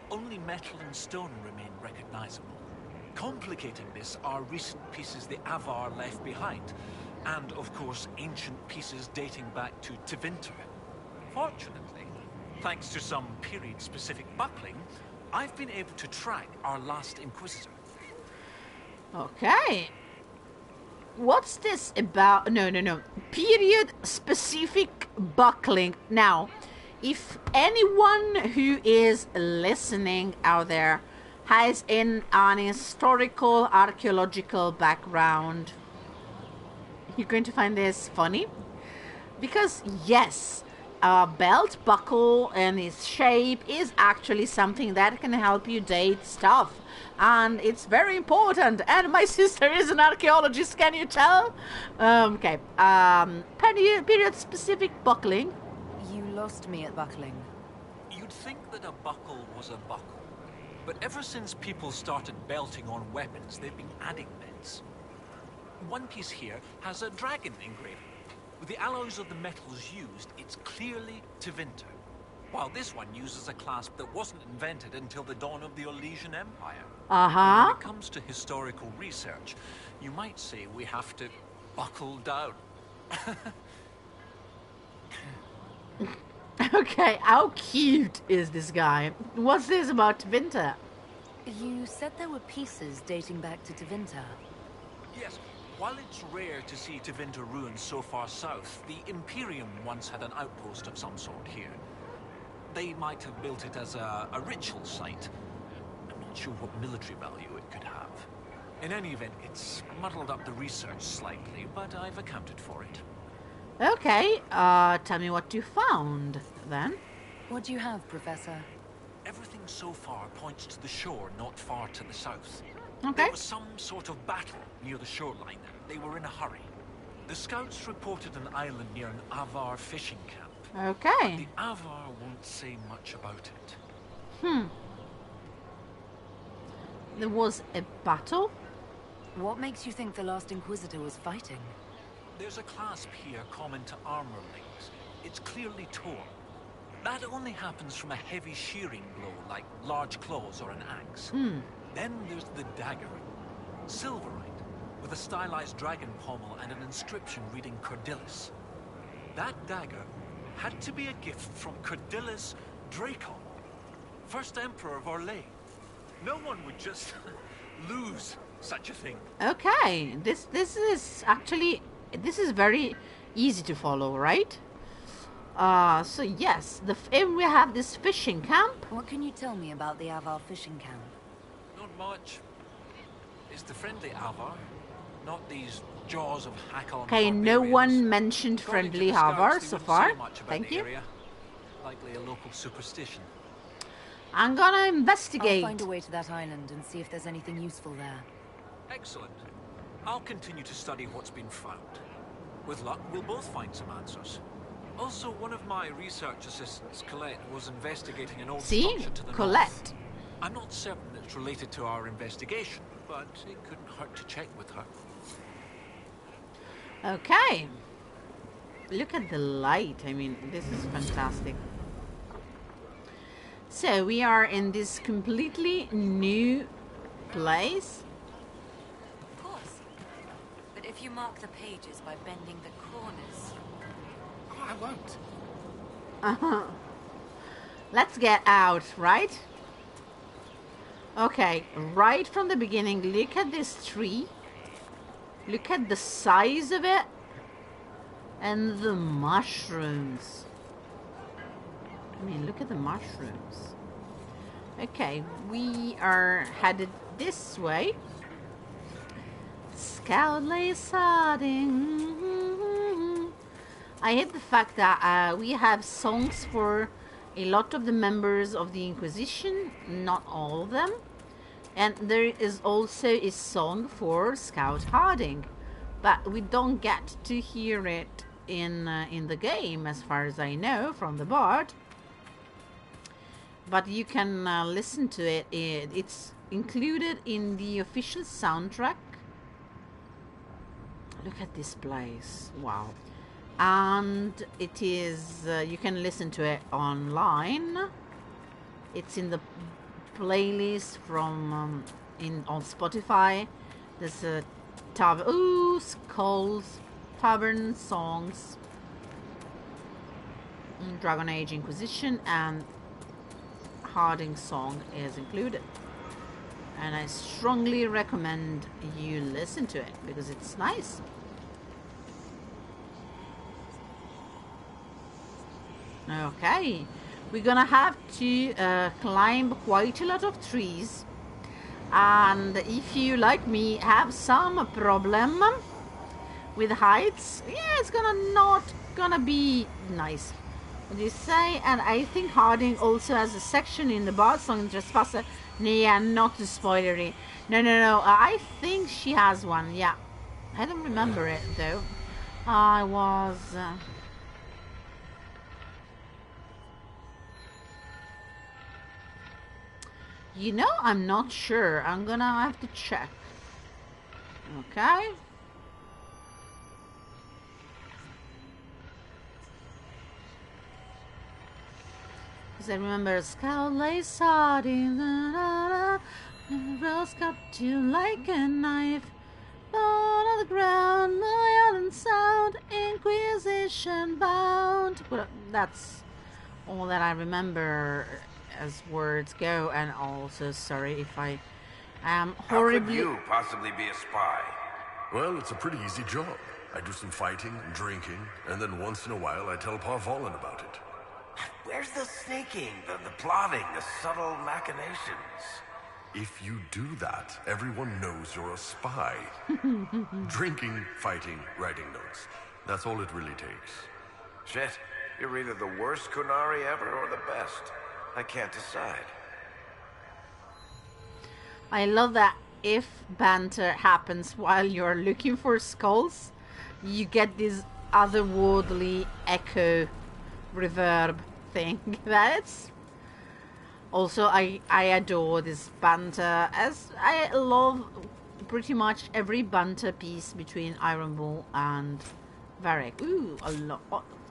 Only metal and stone remain recognizable. Complicating this are recent pieces the Avar left behind, and of course ancient pieces dating back to Tevinter. Fortunately, thanks to some period-specific buckling, I've been able to track our last Inquisitor. Okay. What's this about? No. Period-specific buckling. Now, if anyone who is listening out there has an historical archaeological background, you're going to find this funny. Because, yes, a belt buckle and its shape is actually something that can help you date stuff. And it's very important. And my sister is an archaeologist, can you tell? Okay. Period-specific buckling. You lost me at buckling. You'd think that a buckle was a buckle. But ever since people started belting on weapons, they've been adding bits. One piece here has a dragon engraving. With the alloys of the metals used, it's clearly Tevinter. While this one uses a clasp that wasn't invented until the dawn of the Orlesian Empire. When it comes to historical research, you might say we have to buckle down. Okay, how cute is this guy? What's this about Tevinter? You said there were pieces dating back to Tevinter. Yes. While it's rare to see Tevinter ruins so far south, the Imperium once had an outpost of some sort here. They might have built it as a ritual site. I'm not sure what military value it could have. In any event, it's muddled up the research slightly, but I've accounted for it. Okay, tell me what you found, then. What do you have, Professor? Everything so far points to the shore not far to the south. Okay. There was some sort of battle near the shoreline. They were in a hurry. The scouts reported an island near an Avar fishing camp. Okay. The Avar won't say much about it. There was a battle? What makes you think the last Inquisitor was fighting? There's a clasp here common to armorlings. It's clearly torn. That only happens from a heavy shearing blow, like large claws or an axe. Then there's the dagger. Silverite, with a stylized dragon pommel and an inscription reading Cordelis. That dagger had to be a gift from Cordelis Dracon, first Emperor of Orlais. No one would just lose such a thing. Okay, this is actually, this is very easy to follow, right? So yes, we have this fishing camp. What can you tell me about the Avar fishing camp? Not much. It's the friendly Avar, not these Jaws of Hakkon. Okay, no one mentioned friendly Avar so far. Thank you. Area. Likely a local superstition. I'm gonna investigate. I'll find a way to that island and see if there's anything useful there. Excellent. I'll continue to study what's been found. With luck, we'll both find some answers. Also, one of my research assistants, Colette, was investigating an old structure to the Colette. north. I'm not certain it's related to our investigation, but it couldn't hurt to check with her. Okay. Look at the light. I mean, this is fantastic. So we are in this completely new place. Of course. But if you mark the pages by bending the corners... Oh, I won't. Uh-huh. Let's get out, right? Okay, right from the beginning, look at this tree. Look at the size of it. And the mushrooms. I mean, look at the mushrooms. Okay, we are headed this way. Skyhold Sarding. I hate the fact that we have songs for a lot of the members of the Inquisition, not all of them. And there is also a song for Scout Harding, but we don't get to hear it in the game, as far as I know, from the bard. But you can listen to it. It's included in the official soundtrack. Look at this place! Wow. And it is you can listen to it online. It's in the playlist from on Spotify. There's a Skulls, Tavern songs, Dragon Age Inquisition, and Harding's song is included. And I strongly recommend you listen to it because it's nice. Okay, we're gonna have to climb quite a lot of trees, and if you, like me, have some problem with heights, yeah, it's not gonna be nice. What do you say? And I think Harding also has a section in the Bard song, Trespasser. Yeah, not too spoilery. No. I think she has one. Yeah, I don't remember it though. I was. You know, I'm not sure. I'm gonna have to check. Okay. Because I remember Skyhold Sarding, rose cut you like a knife. Blood on the ground, loyal and sound, Inquisition bound. Well, that's all that I remember as words go, and also sorry if I am horribly... How could you possibly be a spy? Well, it's a pretty easy job. I do some fighting and drinking, and then once in a while I tell Parvalin about it. Where's the sneaking, the plotting, the subtle machinations? If you do that, everyone knows you're a spy. Drinking, fighting, writing notes. That's all it really takes. Shit, you're either the worst Kunari ever or the best. I can't decide. I love that if banter happens while you're looking for skulls, you get this otherworldly echo reverb thing. That's also, I adore this banter, as I love pretty much every banter piece between Iron Bull and Varric. Ooh, a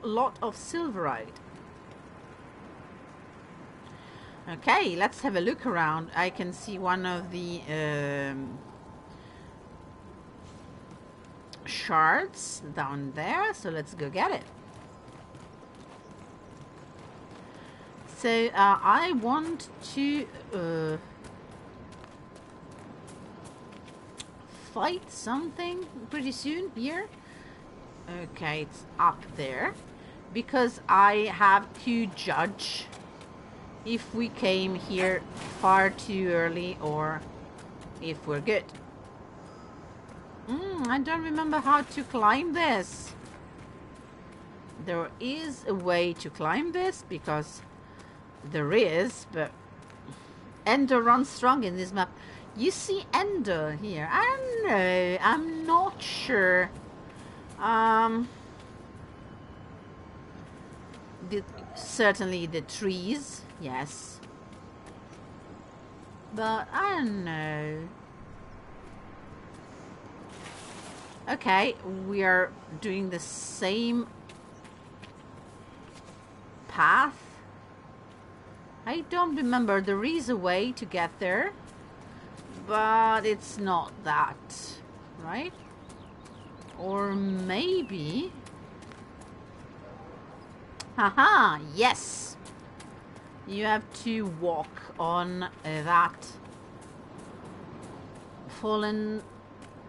lot of silverite. Okay, let's have a look around. I can see one of the shards down there, so let's go get it. So I want to fight something pretty soon here. Okay, it's up there because I have to judge if we came here far too early or if we're good. I don't remember how to climb this. There is a way to climb this because there is, but Ender runs strong in this map. You see Ender here. I don't know. I'm not sure. Certainly the trees, yes. But I don't know. Okay, we are doing the same path. I don't remember. There is a way to get there, but it's not that, right? Or maybe... Haha, yes! You have to walk on that fallen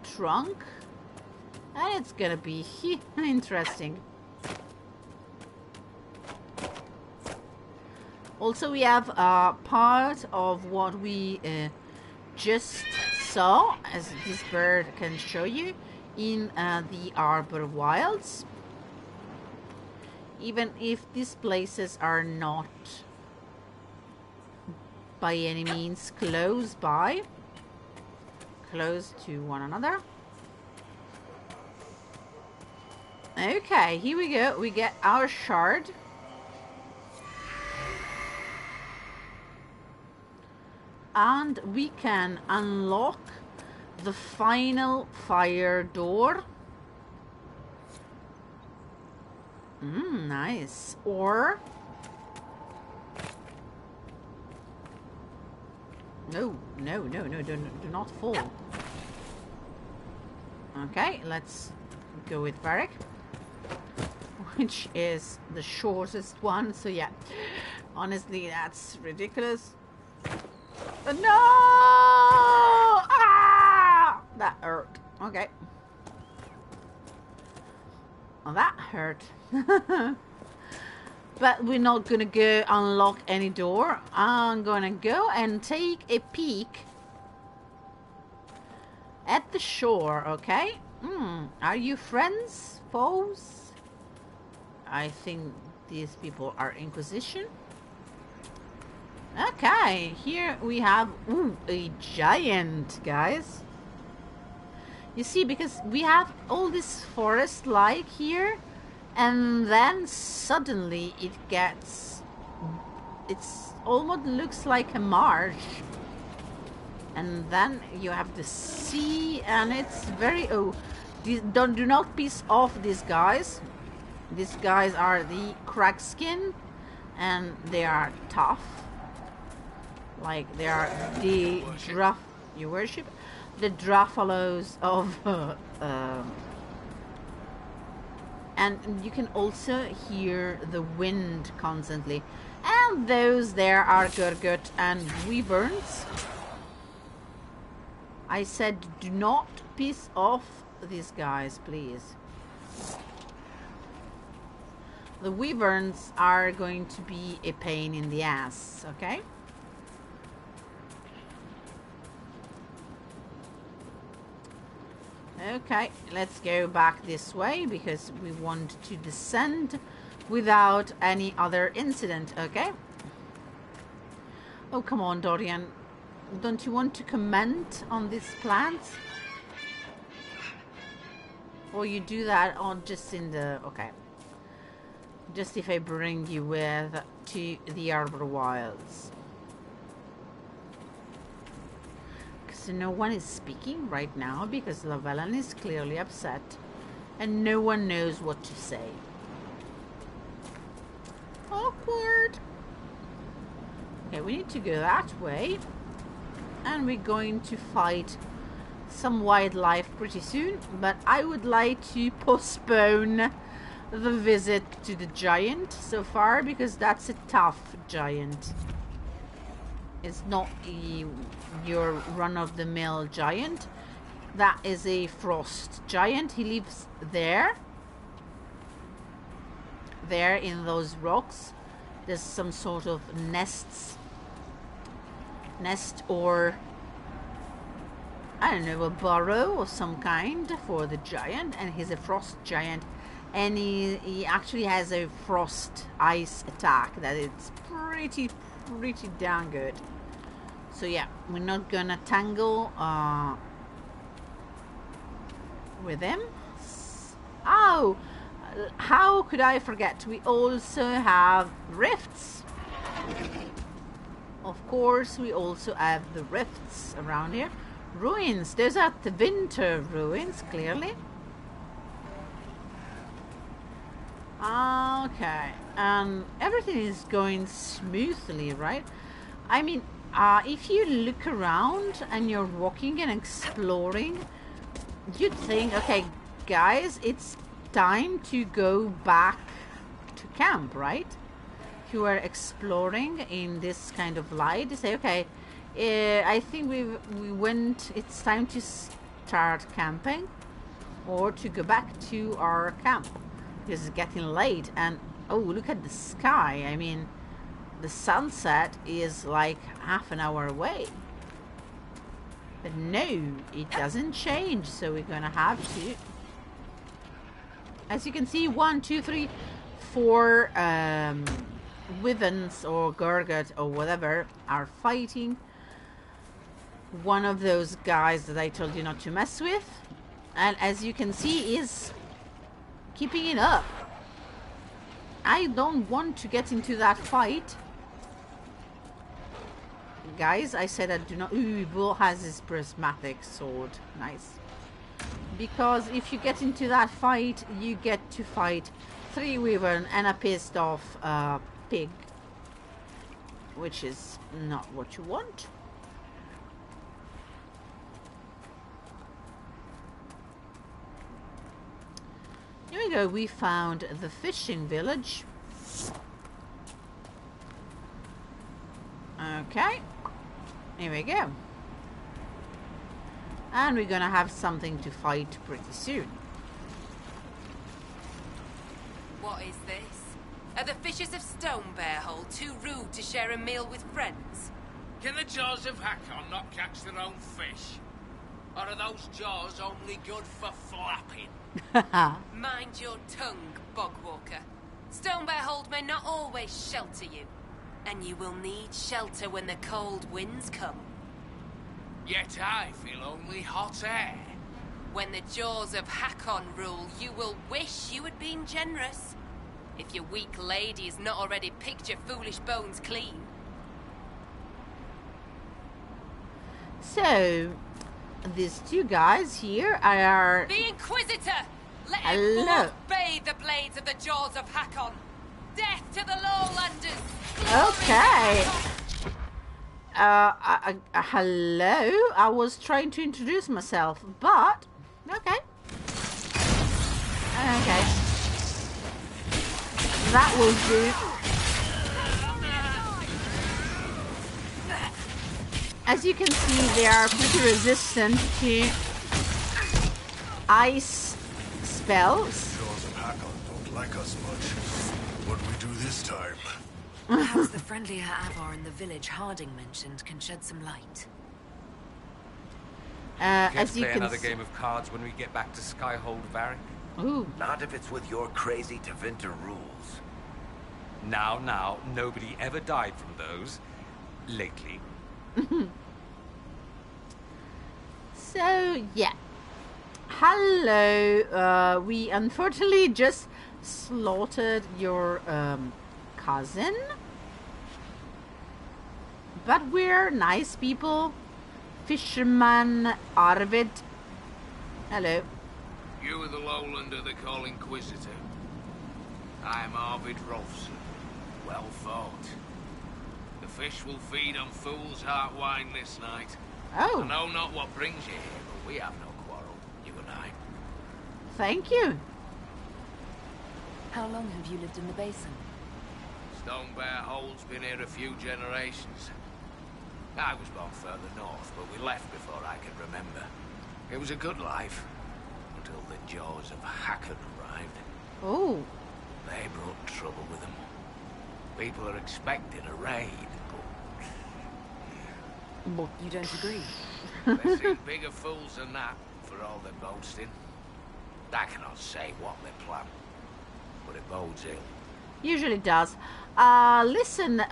trunk, and it's gonna be interesting. Also, we have part of what we just saw, as this bird can show you, in the Arbor Wilds. Even if these places are not by any means close to one another. Okay, here we go. We get our shard. And we can unlock the final fire door. Nice. Or... No, do not fall. Okay, let's go with Varric, which is the shortest one, so yeah. Honestly, that's ridiculous. No! Ah! That hurt. Okay. Well, that hurt. But we're not gonna go unlock any door. I'm gonna go and take a peek at the shore, okay? Are you friends? Foes? I think these people are Inquisition. Okay, here we have a giant, guys. You see, because we have all this forest like here, and then suddenly it's almost looks like a marsh, and then you have the sea, and it's very do not piss off these guys. These guys are the Crackskin, and they are tough. Like they are the you worship the Draffalos of and you can also hear the wind constantly. And those there are Gurgut and Wyverns. I said do not piss off these guys, please. The Wyverns are going to be a pain in the ass, okay? Okay, let's go back this way because we want to descend without any other incident, okay? Oh, come on, Dorian. Don't you want to comment on these plans? Or you do that on just in the... Okay. Just if I bring you with to the Arbor Wilds. So no one is speaking right now because Solavellan is clearly upset and no one knows what to say. Awkward. Okay, we need to go that way. And we're going to fight some wildlife pretty soon. But I would like to postpone the visit to the giant so far, because that's a tough giant. It's not your run-of-the-mill giant. That is a frost giant. He lives there. There in those rocks. There's some sort of nest or I don't know, a burrow of some kind for the giant, and he's a frost giant, and he actually has a frost ice attack that it's pretty damn good. So yeah, we're not gonna tangle with him. Oh, how could I forget? We also have rifts. Of course, we also have the rifts around here. Ruins. Those are the winter ruins, clearly. Okay. Everything is going smoothly, right? I mean, if you look around and you're walking and exploring, you'd think, okay, guys, it's time to go back to camp, right? If you are exploring in this kind of light, you say, okay, I think we went, it's time to start camping or to go back to our camp because it's getting late. And oh, look at the sky. I mean, the sunset is like half an hour away. But no, it doesn't change, so we're gonna have to. As you can see, 1, 2, 3, 4 wyverns or Gurgut or whatever are fighting one of those guys that I told you not to mess with, and as you can see, is keeping it up. I don't want to get into that fight, guys. I said I do not. Ooh, Bull has his prismatic sword. Nice. Because if you get into that fight, you get to fight 3 wyvern and a pissed off pig, which is not what you want. Here we go, we found the fishing village. Okay, here we go. And we're gonna have something to fight pretty soon. What is this? Are the fishers of Skyhold too rude to share a meal with friends? Can the Jaws of Hakkon not catch their own fish? Or are those jaws only good for flapping? Mind your tongue, Bogwalker. Skyhold may not always shelter you, and you will need shelter when the cold winds come. Yet I feel only hot air. When the Jaws of Hakkon rule, you will wish you had been generous. If your weak lady has not already picked your foolish bones clean. So, these 2 guys here are... The Inquisitor! Let him forth bathe the blades of the Jaws of Hakkon! Death to the Lowlanders! Okay. Hello? I was trying to introduce myself, but... Okay. Okay. That will do. As you can see, they are pretty resistant to ice spells. Jaws of Hakkon don't like us much. What do we do this time? Perhaps the friendlier Avar in the village Harding mentioned can shed some light. As you play can another game of cards when we get back to Skyhold Varric? Ooh. Not if it's with your crazy Tevinter rules. Now, nobody ever died from those. Lately. So, yeah. Hello. We unfortunately just slaughtered your cousin. But we're nice people. Fisherman Arvid. Hello. You are the Lowlander they call Inquisitor. I am Arvid Rolfson. Well fought. The fish will feed on fool's heart wine this night. Oh. I know not what brings you here, but we have no quarrel, you and I. Thank you. How long have you lived in the basin? Stone Bear Hold's been here a few generations. I was born further north, but we left before I could remember. It was a good life, until the Jaws of Hakkon arrived. Oh. They brought trouble with them. People are expecting a raid, but... You don't agree? They seem bigger fools than that, for all their boasting. I cannot say what they plan, but it bodes ill. Usually does. Listen,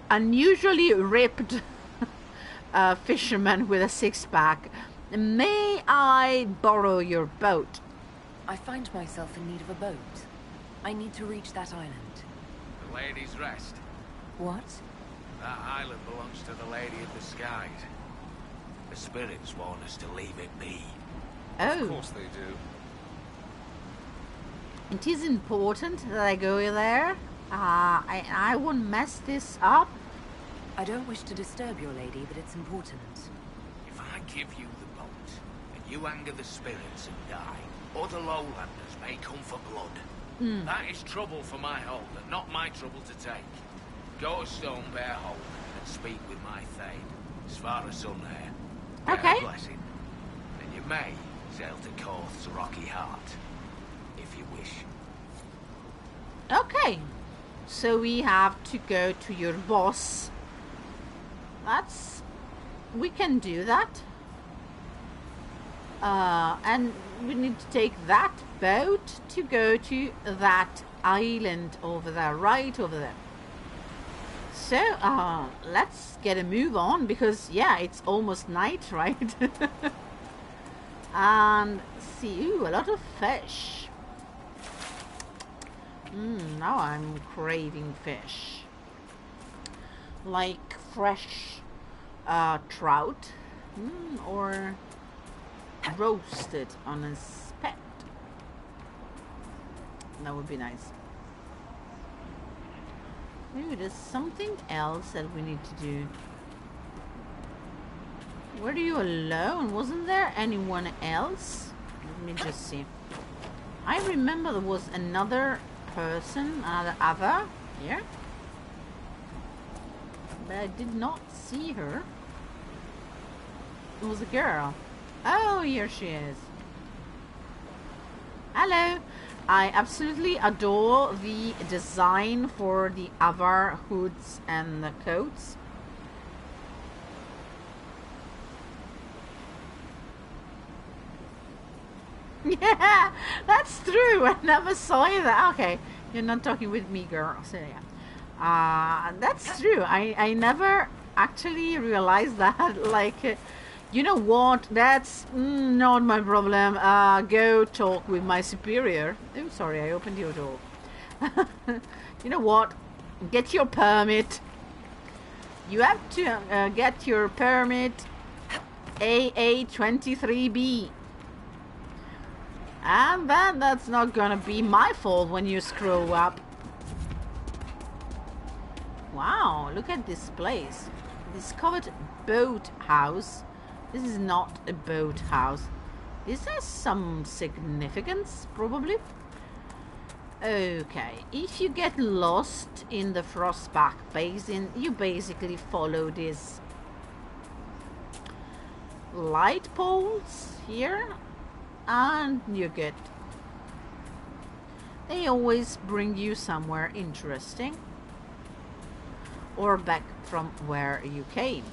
unusually ripped fisherman with a six-pack. May I borrow your boat? I find myself in need of a boat. I need to reach that island. The Lady's Rest. What? That island belongs to the Lady of the Skies. The spirits warn us to leave it be. Oh. Of course they do. It is important that I go there. I won't mess this up. I don't wish to disturb your lady, but it's important. If I give you the boat, and you anger the spirits and die, other lowlanders may come for blood. That is trouble for my hold, and not my trouble to take. Go to Stone Bear Hold and speak with my Thane, Svara Sun there. Okay. Get a blessing. And you may sail to Korth's rocky heart, if you wish. Okay. So we have to go to your boss. We can do that. And we need to take that boat to go to that island over there, right over there. So, let's get a move on, because, yeah, it's almost night, right? And see, ooh, a lot of fish. Now I'm craving fish. Like fresh trout, or roasted on a spit. That would be nice. Ooh, there's something else that we need to do. Were you alone? Wasn't there anyone else? Let me just see. I remember there was another person, other here. But I did not see her. It was a girl. Oh, here she is. Hello. I absolutely adore the design for the Avar hoods and the coats. Yeah, that's true. I never saw you there. Okay, you're not talking with me, girl. So yeah, that's true. I never actually realized that. Like, you know what? That's not my problem. Go talk with my superior. Oh, sorry, I opened your door. You know what? Get your permit. You have to get your permit AA23B. And then that's not gonna be my fault when you screw up. Wow, look at this place. Discovered boat house. This is not a boat house. This has some significance, probably. Okay, if you get lost in the Frostback Basin, you basically follow these light poles here, and you're good. They always bring you somewhere interesting, or back from where you came.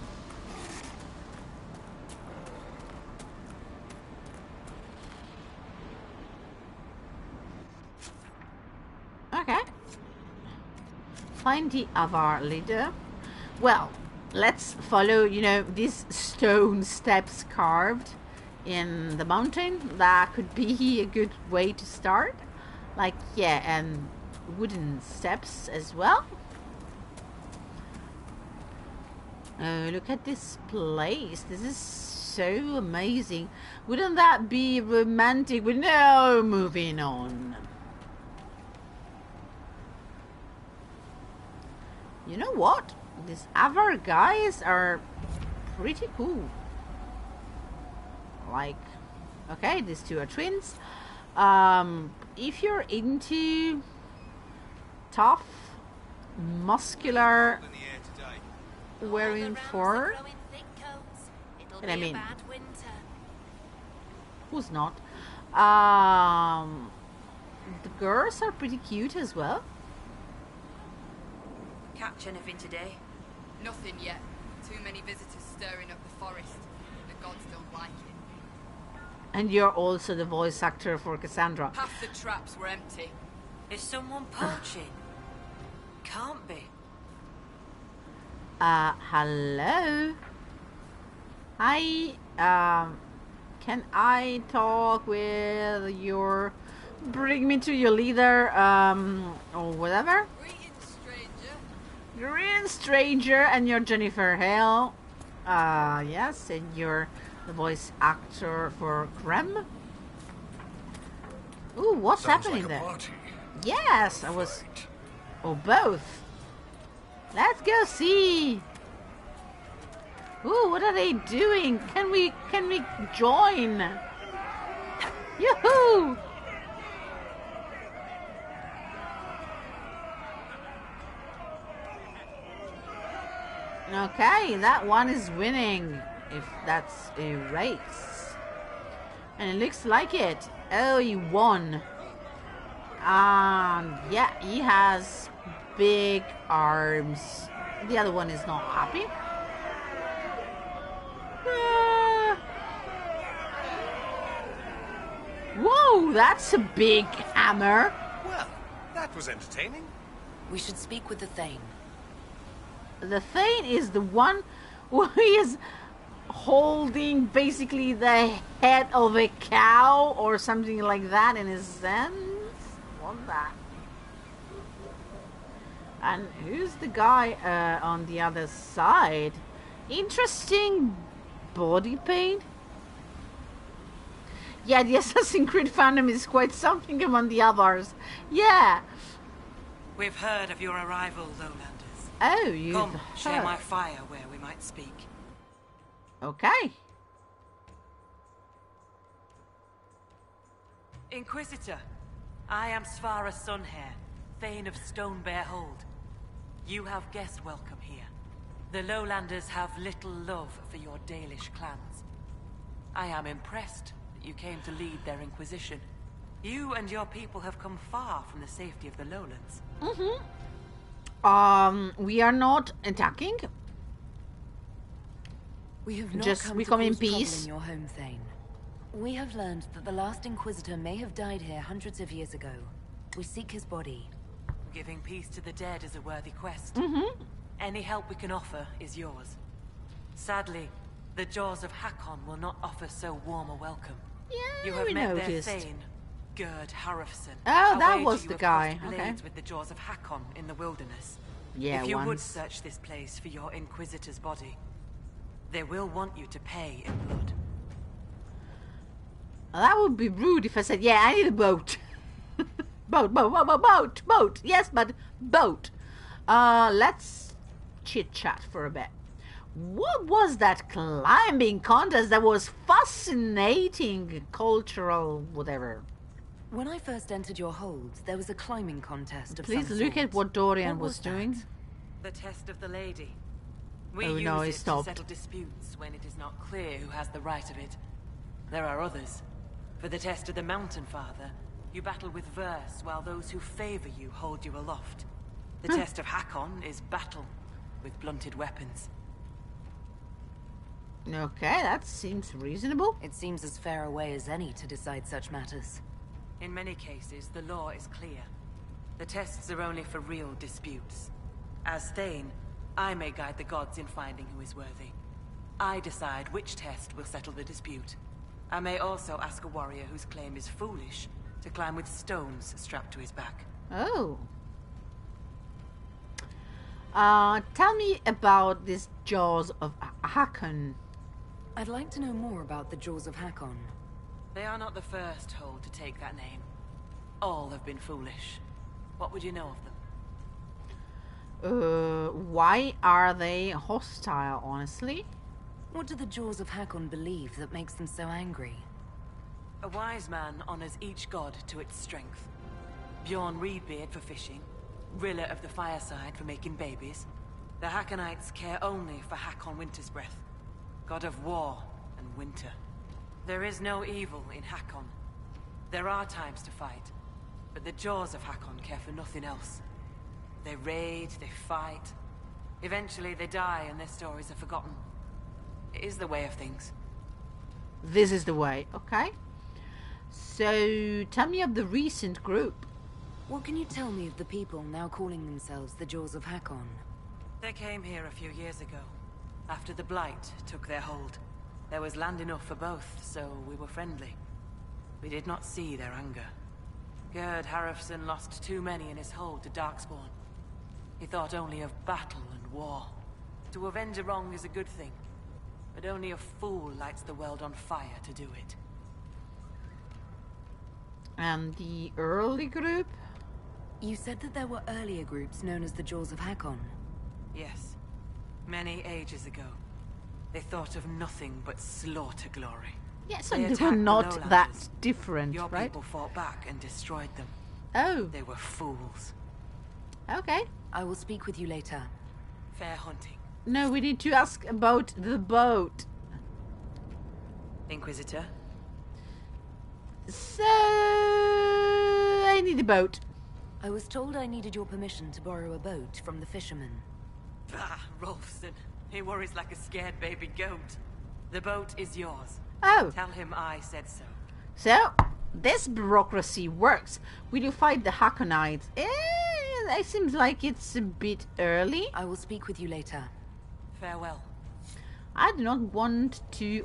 Okay. Find the Avar leader. Well, let's follow, you know, these stone steps carved in the mountain. That could be a good way to start. Like, yeah, and wooden steps as well. Oh, look at this place. This is so amazing. Wouldn't that be romantic? But no, moving on. You know what? These Avar guys are pretty cool. Like, okay, these two are twins. If you're into tough, muscular, wearing fur, and I mean, who's not? The girls are pretty cute as well. Catch anything today? Nothing yet. Too many visitors stirring up the forest. The gods don't like it. And you're also the voice actor for Cassandra. Half the traps were empty. Is someone poaching? Can't be. Hello? Hi, can I talk with your... Bring me to your leader, or whatever? Greetings, stranger, and you're Jennifer Hale. Yes, and you're the voice actor for Krem. Ooh, what's happening there? Yes, I was... Or both. Let's go see. Ooh, what are they doing? Can we join? Yoo-hoo! Okay, that one is winning, if that's a race. And it looks like it. Oh, he won. Yeah, he has big arms. The other one is not happy. Whoa, that's a big hammer. Well, that was entertaining. We should speak with the Thane. The Thane is the one who is holding basically the head of a cow or something like that in his hands. What's that? And who's the guy on the other side? Interesting body paint. Yeah, the Assassin's Creed fandom is quite something among the others. Yeah. We've heard of your arrival, Lowlanders. Oh, you Come, share my fire where we might speak. Okay. Inquisitor, I am Svara Sunhair, Thane of Stonebear Hold. You have guest welcome here. The Lowlanders have little love for your Dalish clans. I am impressed that you came to lead their Inquisition. You and your people have come far from the safety of the Lowlands. We are not attacking. We have not Just come we to come in cause trouble peace. in your home, Thane. We have learned that the last Inquisitor may have died here hundreds of years ago. We seek his body. Giving peace to the dead is a worthy quest. Any help we can offer is yours. Sadly, the Jaws of Hakkon will not offer so warm a welcome. Yeah, you have we met noticed. their Thane, Gerd Harrofson. Oh, I that wager was you the have guy. crossed Okay. blades with the Jaws of Hakkon in the wilderness. Yeah, if you would once. search this place for your Inquisitor's body, they will want you to pay in blood. That would be rude if I said, yeah, I need a boat. boat. Yes, but boat. Let's chit-chat for a bit. What was that climbing contest that was fascinating, cultural, whatever? When I first entered your hold, there was a climbing contest of Please some look sort. at what Dorian What was doing. The test of the lady. We Oh, use no, he it to stopped. settle disputes when it is not clear who has the right of it. There are others. For the test of the Mountain Father, you battle with verse, while those who favor you hold you aloft. The test of Hakkon is battle, with blunted weapons. Okay, that seems reasonable. It seems as fair a way as any to decide such matters. In many cases, the law is clear. The tests are only for real disputes. As Thane, I may guide the gods in finding who is worthy. I decide which test will settle the dispute. I may also ask a warrior whose claim is foolish to climb with stones strapped to his back. Oh. Tell me about this Jaws of Hakkon. I'd like to know more about the Jaws of Hakkon. They are not the first hold to take that name. All have been foolish. What would you know of them? Why are they hostile, honestly? What do the Jaws of Hakkon believe that makes them so angry? A wise man honors each god to its strength. Bjorn Reedbeard for fishing, Rilla of the Fireside for making babies. The Hakkonites care only for Hakkon Wintersbreath, god of war and winter. There is no evil in Hakkon. There are times to fight, but the Jaws of Hakkon care for nothing else. They raid, they fight. Eventually they die and their stories are forgotten. It is the way of things. This is the way, okay? So, tell me of the recent group. What can you tell me of the people now calling themselves the Jaws of Hakkon? They came here a few years ago, after the Blight took their hold. There was land enough for both, so we were friendly. We did not see their anger. Gerd Harrison lost too many in his hold to Darkspawn. He thought only of battle and war. To avenge a wrong is a good thing, but only a fool lights the world on fire to do it. And the early group? You said that there were earlier groups known as the Jaws of Hakkon. Yes. Many ages ago. They thought of nothing but slaughter glory. Yes, and they were not that different, Your right? people fought back and destroyed them. Oh. They were fools. Okay. I will speak with you later. Fair hunting. No, we need to ask about the boat. Inquisitor? So... I need a boat. I was told I needed your permission to borrow a boat from the fisherman. Bah, Rolfson. He worries like a scared baby goat. The boat is yours. Oh. Tell him I said so. So, this bureaucracy works. Will you fight the Hakkonites? It seems like it's a bit early. I will speak with you later. Farewell. I do not want to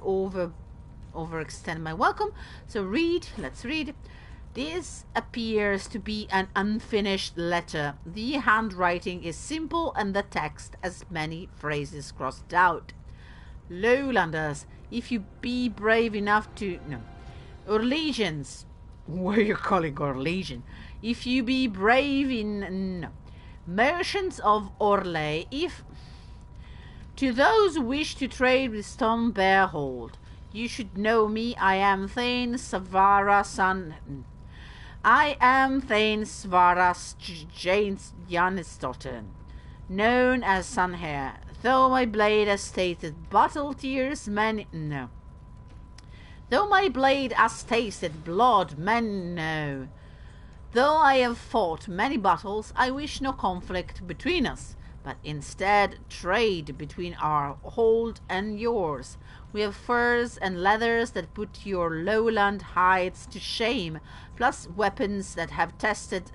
overextend my welcome. So let's read. This appears to be an unfinished letter. The handwriting is simple and the text has many phrases crossed out. Lowlanders, if you be brave enough to... No. Orlesians. What are you calling Orlesian? If you be brave in... No. Merchants of Orlais, if... To those who wish to trade with Stonebearhold, you should know me. I am Thane Svara son... I am Thane Svara James Janisdotter, known as Sunhair. Though my blade has tasted battle tears, men no. Though my blade has tasted blood, men know. Though I have fought many battles, I wish no conflict between us, but instead trade between our hold and yours. We have furs and leathers that put your lowland hides to shame, plus weapons that have tasted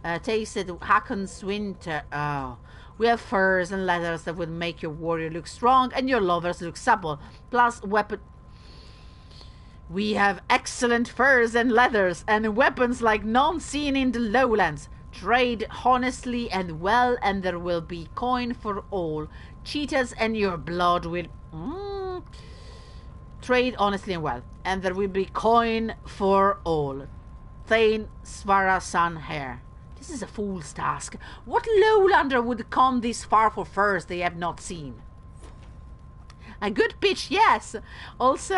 Hakkon's winter. Oh. We have furs and leathers that would make your warrior look strong and your lovers look supple, plus weapon... We have excellent furs and leathers and weapons like none seen in the lowlands. Trade honestly and well, and there will be coin for all. Cheetahs and your blood will... Trade honestly and well, and there will be coin for all. Thane Svara Sunhair. This is a fool's task. What lowlander would come this far for furs they have not seen? A good pitch, yes. Also,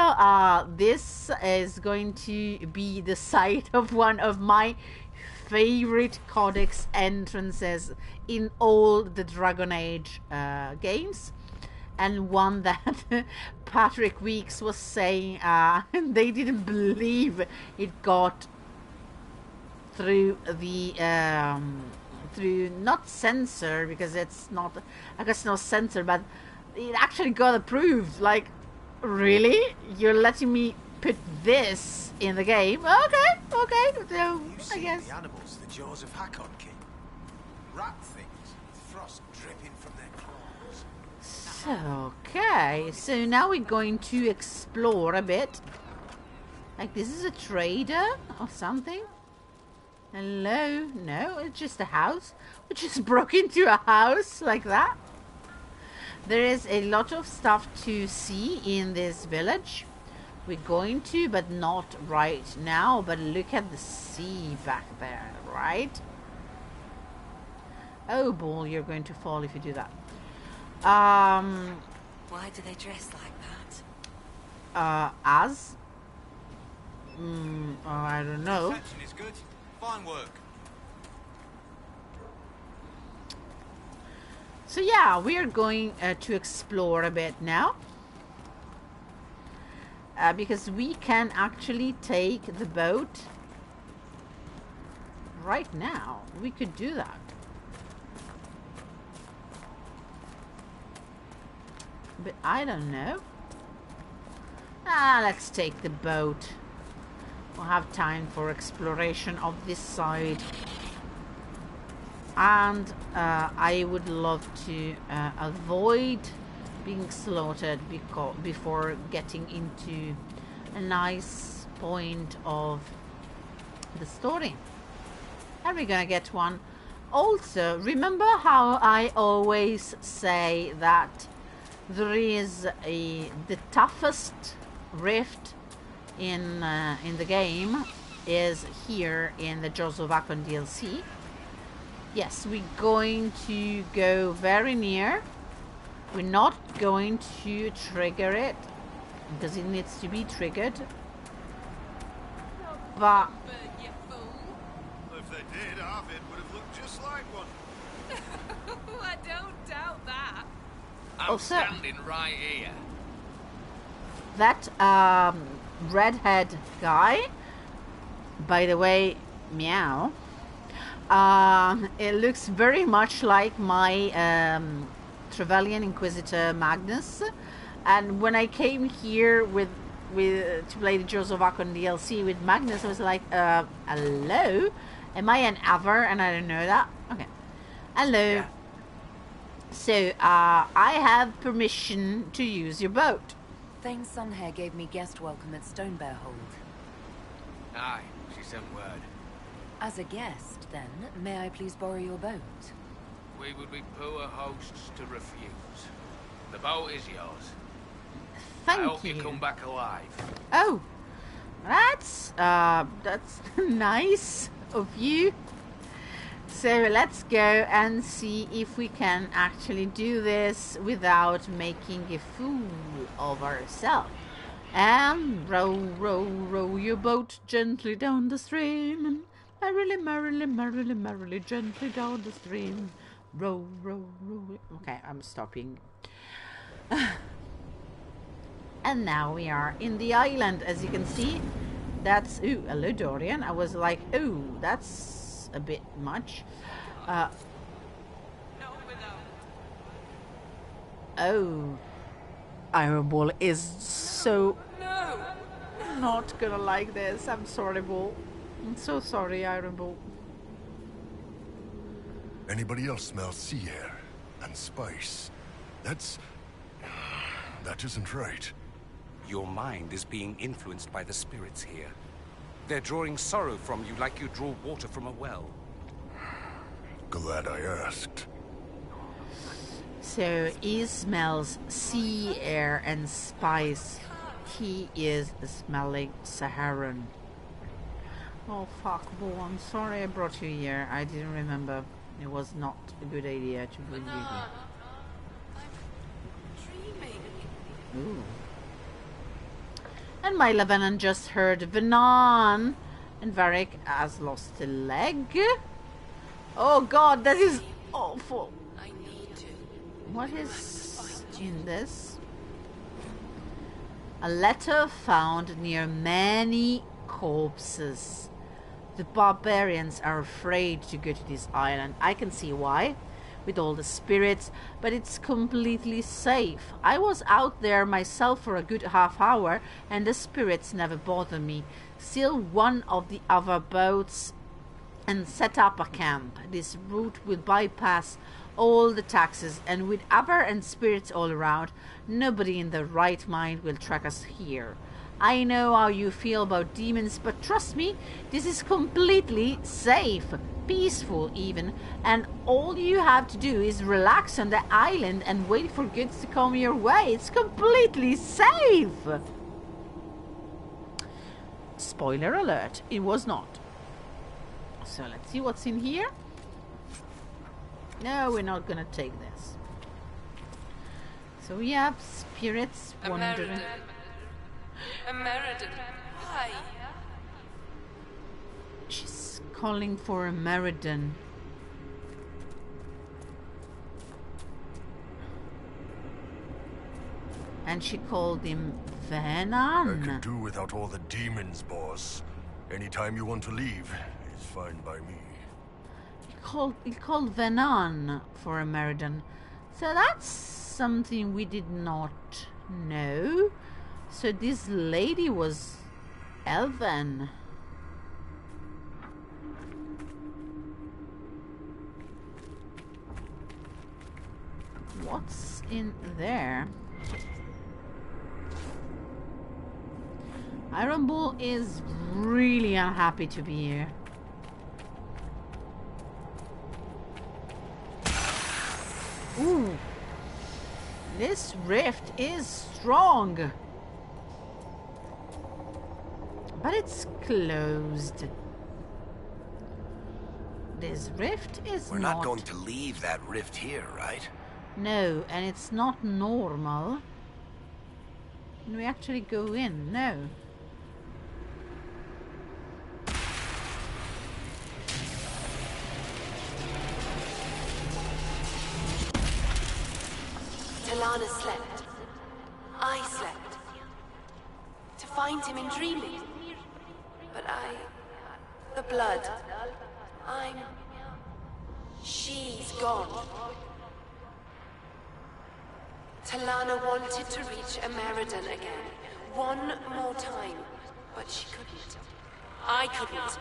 this is going to be the site of one of my favorite codex entrances in all the Dragon Age games, and one that Patrick Weeks was saying they didn't believe it got through the through not censor, because it's not, I guess, no censor, but it actually got approved. Like, really? You're letting me put this in the game? Okay, so I guess. The animals, the Jaws of Hakkon, King. Rat things, frost dripping from their claws. Okay, so now we're going to explore a bit. Like, this is a trader or something. Hello? No, it's just a house. We just broke into a house like that. There is a lot of stuff to see in this village. We're going to, but not right now. But look at the sea back there, right? Oh, Bull, you're going to fall if you do that. Why do they dress like that? I don't know. Reception is good. Fine work. So yeah, we are going to explore a bit now. Because we can actually take the boat right now. We could do that. But I don't know. Let's take the boat. We'll have time for exploration of this side. And I would love to avoid being slaughtered before getting into a nice point of the story. And we're gonna get one. Also, remember how I always say that there is the toughest rift in the game is here in the Jaws of Hakkon DLC. Yes, we're going to go very near. We're not going to trigger it because it needs to be triggered. But If they did, Arvid would have looked just like one. I don't doubt that. I'm standing right here. that redhead guy, by the way, meow. It looks very much like my Trevelyan Inquisitor Magnus, and when I came here with to play the Jaws of Hakkon DLC with Magnus, I was like, hello, am I an Avar and I don't know that? Okay, hello. Yeah. So I have permission to use your boat. Thane Sunhair gave me guest welcome at Stonebearhold. Aye, she sent word. As a guest, then, may I please borrow your boat? We would be poor hosts to refuse. The boat is yours. Thank I hope you. you come back alive. Oh, that's nice of you. So let's go and see if we can actually do this without making a fool of ourselves. And row, row, row your boat gently down the stream, and merrily, merrily, merrily, merrily, gently down the stream. Row, row, row. Okay, I'm stopping. And now we are in the island, as you can see. That's, ooh, hello Dorian. I was like, ooh, that's a bit much. Oh, Iron Bull is so not gonna like this. I'm sorry, Bull. I'm so sorry, Iron Bull. Anybody else smell sea air and spice? That isn't right. Your mind is being influenced by the spirits here. They're drawing sorrow from you like you draw water from a well. Glad I asked. So he smells sea air and spice. He is smelling Saharan. Oh fuck, Bull, I'm sorry I brought you here. I didn't remember. It was not a good idea to bring you here. Ooh. And my Lebanon just heard Venan, and Varric has lost a leg. Oh god, that is awful. What is in this? A letter found near many corpses. The barbarians are afraid to go to this island. I can see why, with all the spirits, but it's completely safe. I was out there myself for a good half hour, and the spirits never bother me. Steal one of the other boats and set up a camp. This route will bypass all the taxes, and with Avar and spirits all around, nobody in their right mind will track us here. I know how you feel about demons, but trust me, this is completely safe, peaceful even, and all you have to do is relax on the island and wait for goods to come your way. It's completely safe! Spoiler alert, it was not. So let's see what's in here. No, we're not gonna take this. So we have spirits wandering. American. Hi. She's calling for a Meriden. And she called him Venan. I can do without all the demons, boss. Anytime you want to leave, it's fine by me. He called Venan for a Meriden. So that's something we did not know. So this lady was Elven. What's in there? Iron Bull is really unhappy to be here. Ooh. This rift is strong. But it's closed. This rift is We're not going to leave that rift here, right? No, and it's not normal. Can we actually go in? No. Talana slept. I slept. To find him in dreaming. But the blood. She's gone. Talana wanted to reach Ameridan again. One more time. But she couldn't. I couldn't.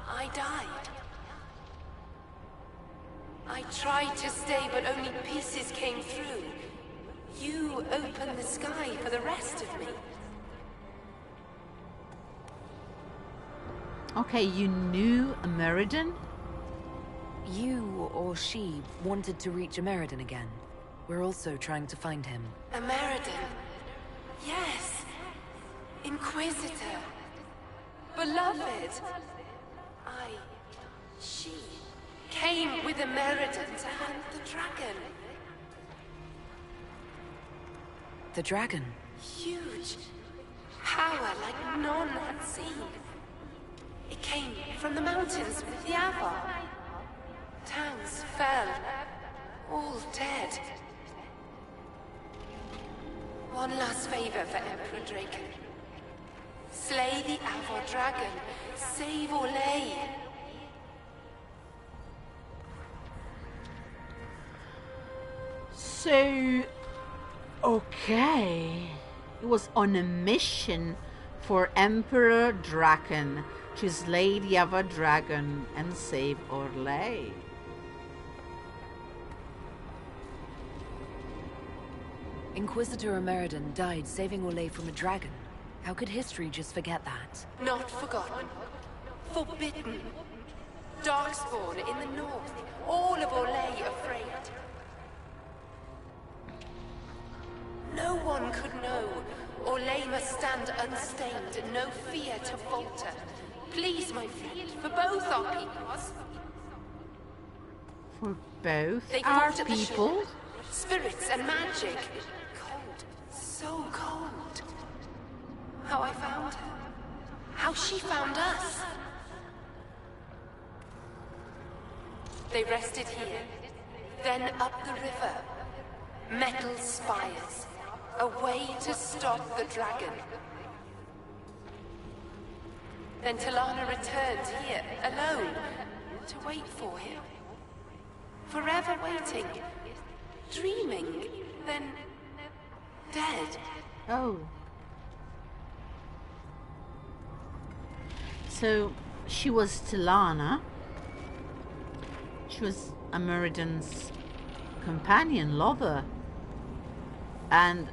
I died. I tried to stay, but only pieces came through. You opened the sky for the rest of me. Okay, you knew Ameridan? You or she wanted to reach Ameridan again. We're also trying to find him. Ameridan? Yes. Inquisitor. Beloved. She came with Ameridan to hunt the dragon. The dragon? Huge. Power like none had seen. It came from the mountains with the Avar. Towns fell. All dead. One last favor for Emperor Draken. Slay the Avar dragon. Save Orlais. So, okay. It was on a mission for Emperor Draken to slay the Avar dragon and save Orlais. Inquisitor Ameridan died saving Orlais from a dragon. How could history just forget that? Not forgotten. Forbidden. Darkspawn in the north. All of Orlais afraid. No one could know. Orlais must stand unstained, no fear to falter. Please, my friend, for both our peoples. For both they our fought at the people? shore. Spirits and magic. Cold. So cold. How I found her. How she found us. They rested here. Then up the river. Metal spires. A way to stop the dragon. Then Talana returned here, alone, to wait for him. Forever waiting. Dreaming. Then dead. Oh. So, she was Talana. She was Ameridan's companion, lover. And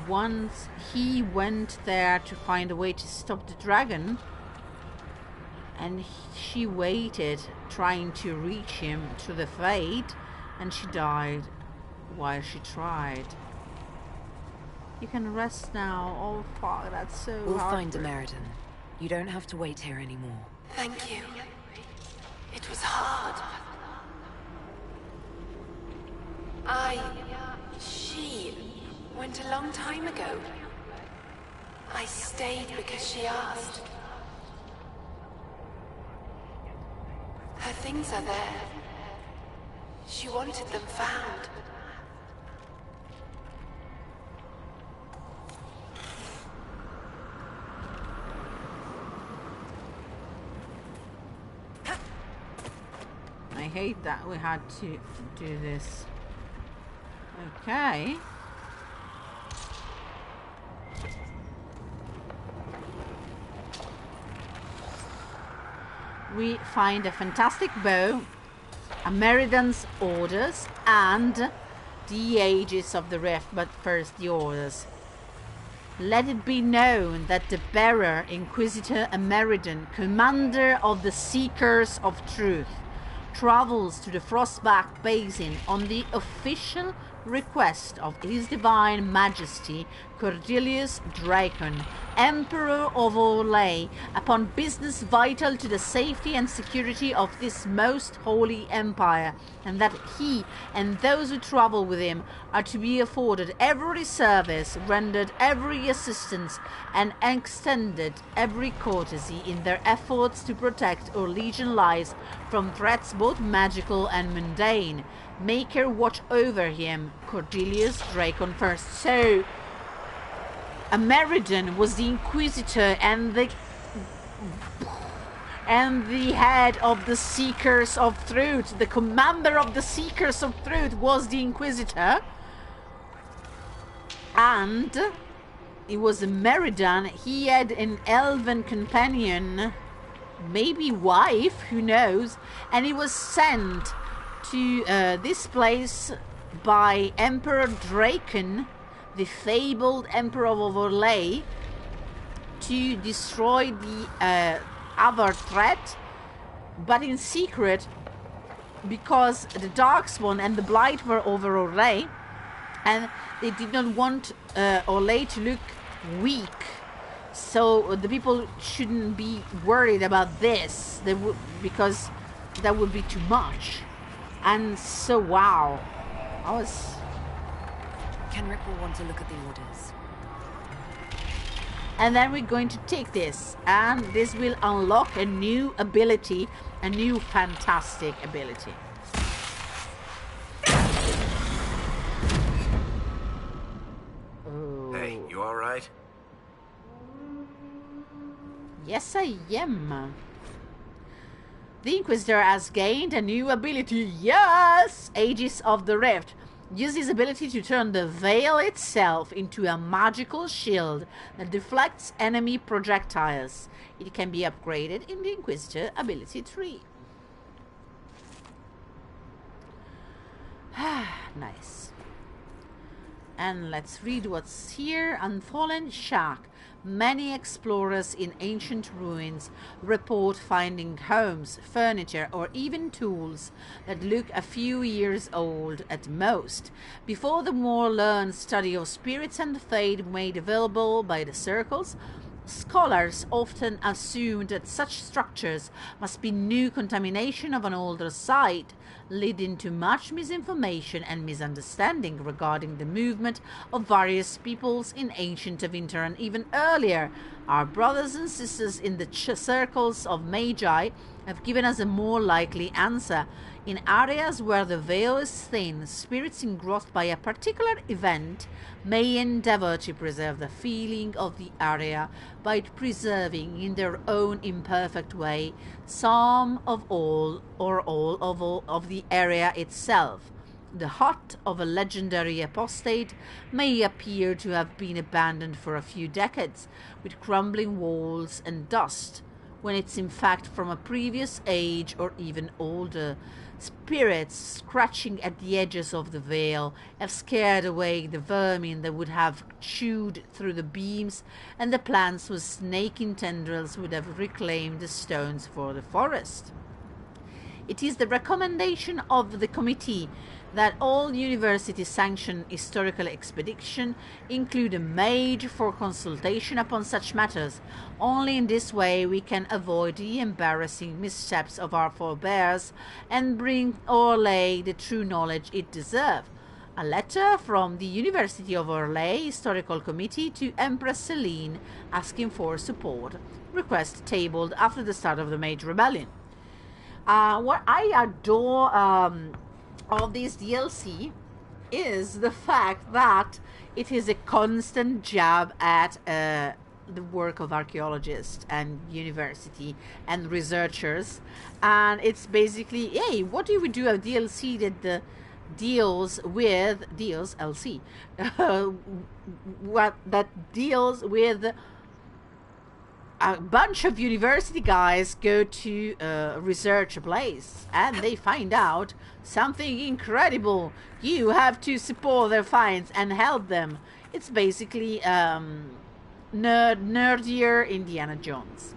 once he went there to find a way to stop the dragon, and she waited, trying to reach him to the fate, and she died while she tried. You can rest now. Oh fuck, that's so We'll hard. find Ameridan. You don't have to wait here anymore. Thank you. It was hard. She went a long time ago. I stayed because she asked. Her things are there. She wanted them found. I hate that we had to do this. Okay. We find a fantastic bow, a Meridan's orders, and the Aegis of the Rift, but first the orders. Let it be known that the bearer, Inquisitor Meridan, commander of the Seekers of Truth, travels to the Frostback Basin on the official request of His Divine Majesty Cordelius Dracon, Emperor of Orlais, upon business vital to the safety and security of this most holy empire, and that he and those who travel with him are to be afforded every service, rendered every assistance, and extended every courtesy in their efforts to protect our legion lives from threats both magical and mundane. Make her watch over him, Cordelius Dracon first. So, Meridan was the Inquisitor and the head of the Seekers of Truth. The commander of the Seekers of Truth was the Inquisitor. And it was Meridan. He had an elven companion, maybe wife, who knows, and he was sent to this place by Emperor Dracon, the fabled Emperor of Orlais, to destroy the other threat, but in secret, because the Darkspawn and the Blight were over Orlais, and they did not want Orlais to look weak. So the people shouldn't be worried about this, because that would be too much. And so, wow, Kenrick will want to look at the orders. And then we're going to take this, and this will unlock a new ability, a new fantastic ability. Oh. Hey, you alright? Yes, I am. The Inquisitor has gained a new ability. Yes! Aegis of the Rift. Use this ability to turn the veil itself into a magical shield that deflects enemy projectiles. It can be upgraded in the Inquisitor ability tree. Nice. And let's read what's here. Unfallen Shack. Many explorers in ancient ruins report finding homes, furniture, or even tools that look a few years old at most. Before the more learned study of spirits and fate made available by the circles, scholars often assumed that such structures must be new contamination of an older site, leading to much misinformation and misunderstanding regarding the movement of various peoples in ancient winter and even earlier. Our brothers and sisters in the circles of Magi have given us a more likely answer. In areas where the veil is thin, spirits engrossed by a particular event may endeavor to preserve the feeling of the area by preserving in their own imperfect way some of all or all of the area itself. The hut of a legendary apostate may appear to have been abandoned for a few decades, with crumbling walls and dust, when it's in fact from a previous age or even older. Spirits scratching at the edges of the veil have scared away the vermin that would have chewed through the beams, and the plants with snaking tendrils would have reclaimed the stones for the forest. It is the recommendation of the committee that all university-sanctioned historical expeditions include a mage for consultation upon such matters. Only in this way we can avoid the embarrassing missteps of our forebears and bring Orlais the true knowledge it deserves. A letter from the University of Orlais Historical Committee to Empress Celine asking for support. Request tabled after the start of the Mage Rebellion. What I adore of this DLC is the fact that it is a constant jab at the work of archaeologists and university and researchers, and it's basically, hey, what do we do a DLC that deals LC what that deals with a bunch of university guys go to research a place and they find out something incredible. You have to support their finds and help them. It's basically nerdier Indiana Jones.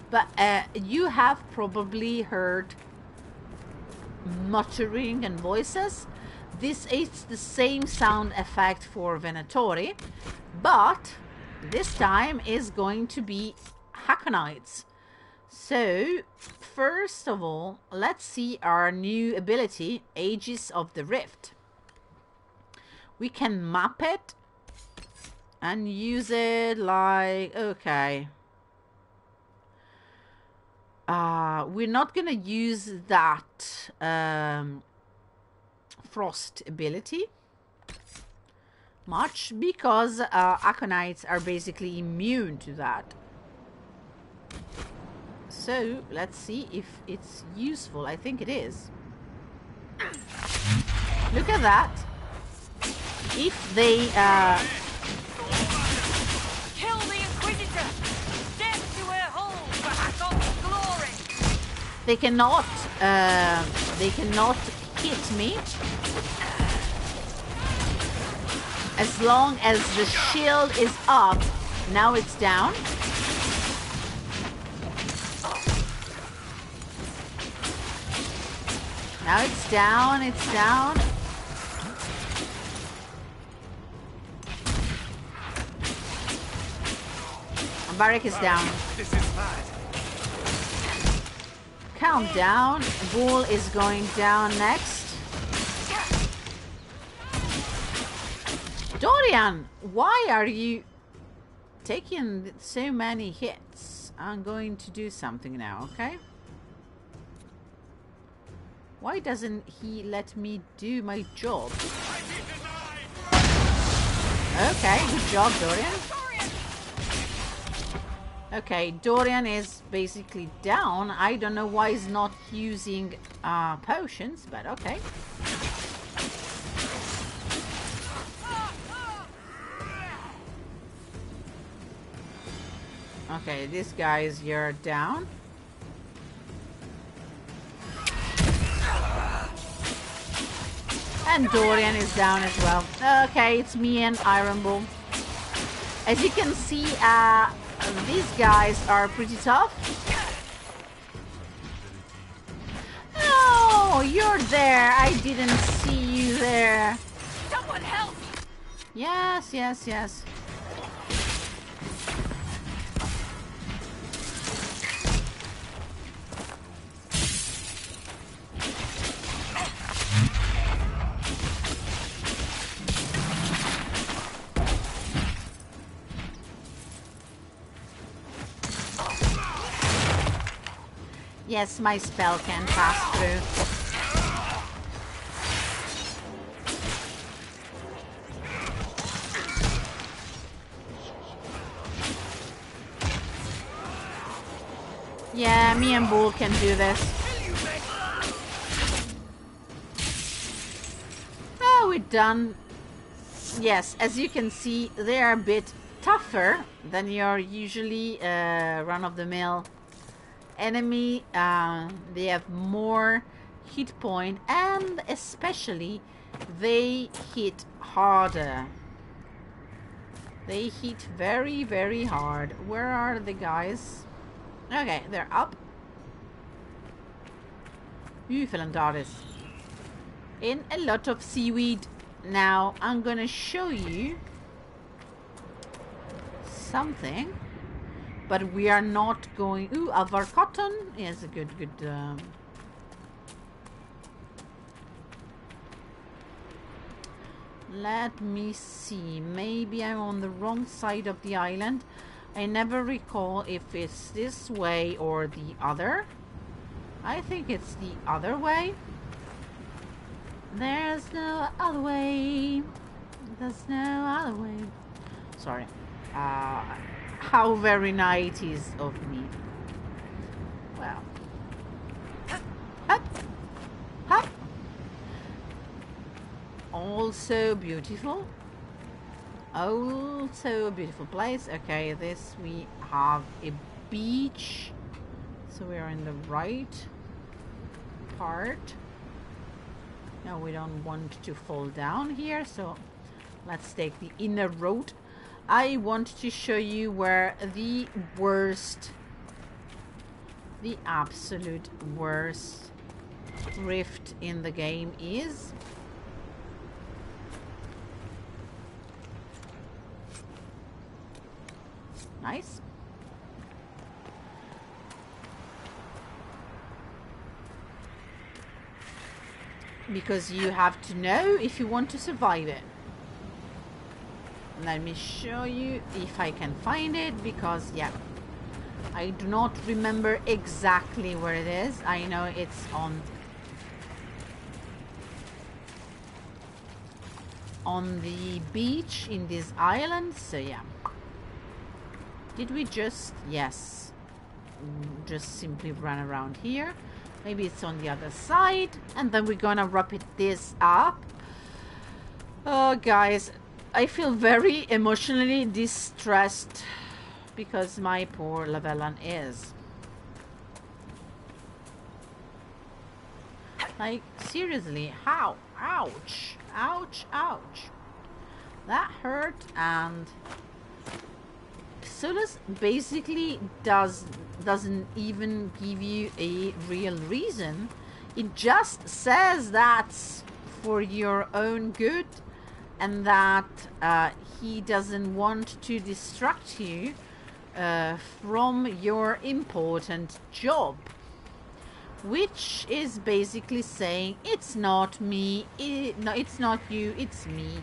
But you have probably heard muttering and voices. This is the same sound effect for Venatori, but this time is going to be Hakkonites. So first of all, let's see our new ability, Aegis of the Rift. We can map it and use it like, okay, we're not gonna use that frost ability much because Hakkonites are basically immune to that. So let's see if it's useful. I think it is. Look at that. If they Kill the Inquisitor! Death to her hold for Hakkon's glory! they cannot hit me as long as the shield is up. Now it's down. Now it's down, it's down. Barrack is down. This is mad. Calm down. Bull is going down next. Dorian, why are you taking so many hits? I'm going to do something now, okay? Why doesn't he let me do my job? Okay, good job, Dorian. Okay, Dorian is basically down. I don't know why he's not using potions, but okay. Okay, this guy's here down. And Dorian is down as well. Okay, it's me and Iron Bull. As you can see, these guys are pretty tough. No, you're there. I didn't see you there. Someone help! Yes, yes, yes. Yes, my spell can pass through. Yeah, me and Bull can do this. Oh, we're done. Yes, as you can see, they're a bit tougher than your usually run-of-the-mill enemy. They have more hit point and especially they hit harder. They hit very, very hard. Where are the guys? Okay, they're up. Ufelandaris. In a lot of seaweed. Now I'm gonna show you something. But we are not going... Ooh, Alvar Cotton is a good... Let me see. Maybe I'm on the wrong side of the island. I never recall if it's this way or the other. I think it's the other way. There's no other way. There's no other way. Sorry. How very 90s of me. Well. Hup. Hup. Also beautiful. Also a beautiful place. Okay, this we have a beach. So we are in the right part. No, we don't want to fall down here, so let's take the inner road. I want to show you where the worst, the absolute worst rift in the game is. Nice. Because you have to know if you want to survive it. Let me show you if I can find it, because yeah, I do not remember exactly where it is. I know it's on the beach in this island, so yeah. Did we just... yes. Just simply run around here. Maybe it's on the other side. And then we're gonna wrap this up. Oh, guys. I feel very emotionally distressed because my poor Solavellan is. Like, seriously, how? Ouch. Ouch, ouch. That hurt. And Solus basically doesn't even give you a real reason. It just says that's for your own good, and that he doesn't want to distract you from your important job, which is basically saying it's not me, no, it's not you, it's me.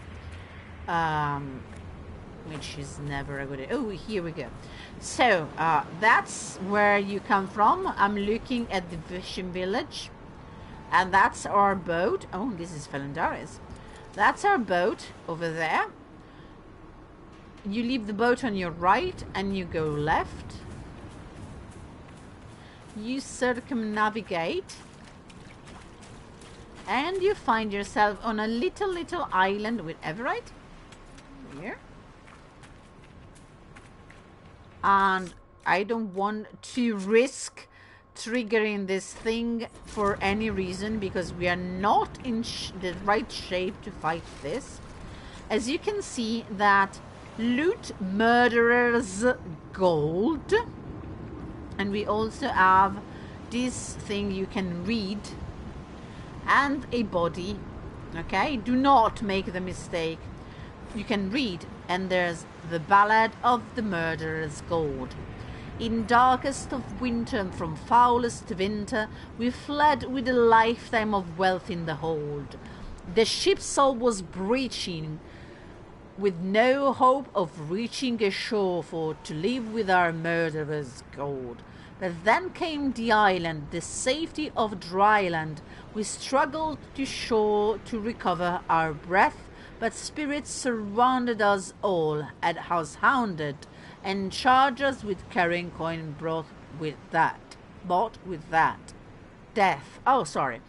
Which is never a good... oh, here we go. So, that's where you come from. I'm looking at the fishing village. And that's our boat. Oh, this is Felandaris. That's our boat over there. You leave the boat on your right and you go left. You circumnavigate. And you find yourself on a little island with Everite. Here. And I don't want to risk triggering this thing for any reason, because we are not in the right shape to fight this. As you can see, that loot murderer's gold, and we also have this thing you can read, and a body. Okay, do not make the mistake. You can read, and there's the Ballad of the Murderer's Gold. In darkest of winter and from foulest winter, we fled with a lifetime of wealth in the hold. The ship's soul was breaching, with no hope of reaching a shore for to live with our murderer's gold. But then came the island, the safety of dry land. We struggled to shore to recover our breath, but spirits surrounded us all, and us hounded, and charged us with carrying coin bought with that. Death. Oh, sorry.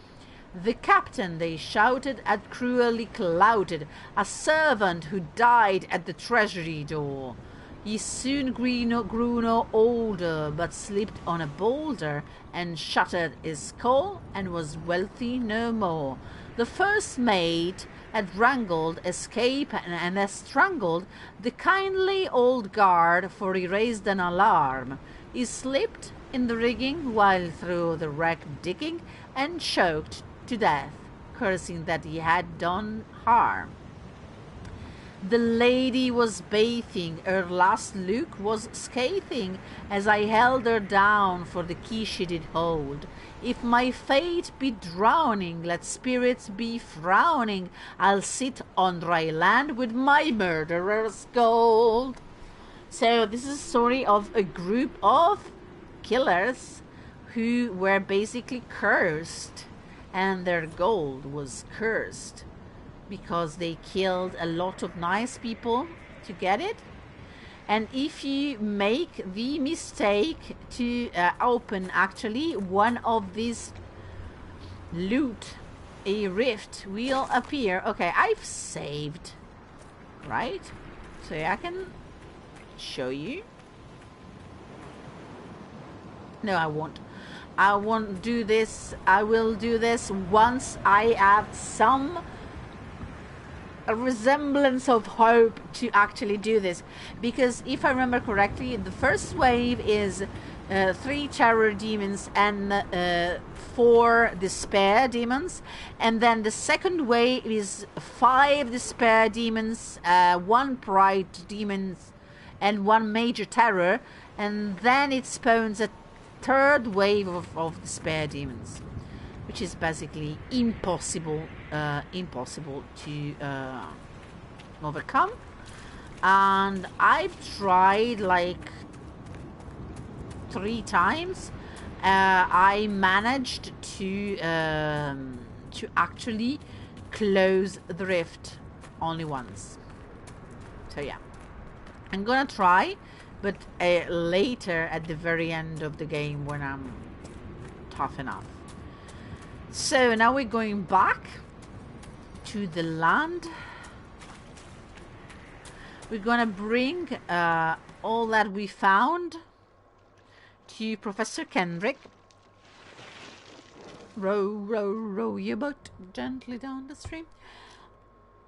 The captain, they shouted, had cruelly clouted, a servant who died at the treasury door. He soon grew no older, but slipped on a boulder, and shattered his skull, and was wealthy no more. The first mate had wrangled escape and had strangled the kindly old guard, for he raised an alarm. He slipped in the rigging while through the wreck digging, and choked to death, cursing that he had done harm. The lady was bathing, her last look was scathing, as I held her down for the key she did hold. If my fate be drowning, let spirits be frowning, I'll sit on dry land with my murderer's gold. So this is a story of a group of killers who were basically cursed, and their gold was cursed because they killed a lot of nice people to get it. And if you make the mistake to open actually one of these loot, a rift will appear. Okay, I've saved, right? So I can show you. No, I won't. I won't do this. I will do this once I have some resemblance of hope to actually do this, because if I remember correctly, the first wave is 3 terror demons and 4 despair demons, and then the second wave is 5 despair demons, 1 pride demons, and 1 major terror, and then it spawns a third wave of despair demons, which is basically impossible to overcome. And I've tried like 3 times. I managed to actually close the rift only once. So yeah, I'm gonna try, but later at the very end of the game when I'm tough enough. So now we're going back to the land. We're gonna bring all that we found to Professor Kendrick. Row, row, row your boat gently down the stream.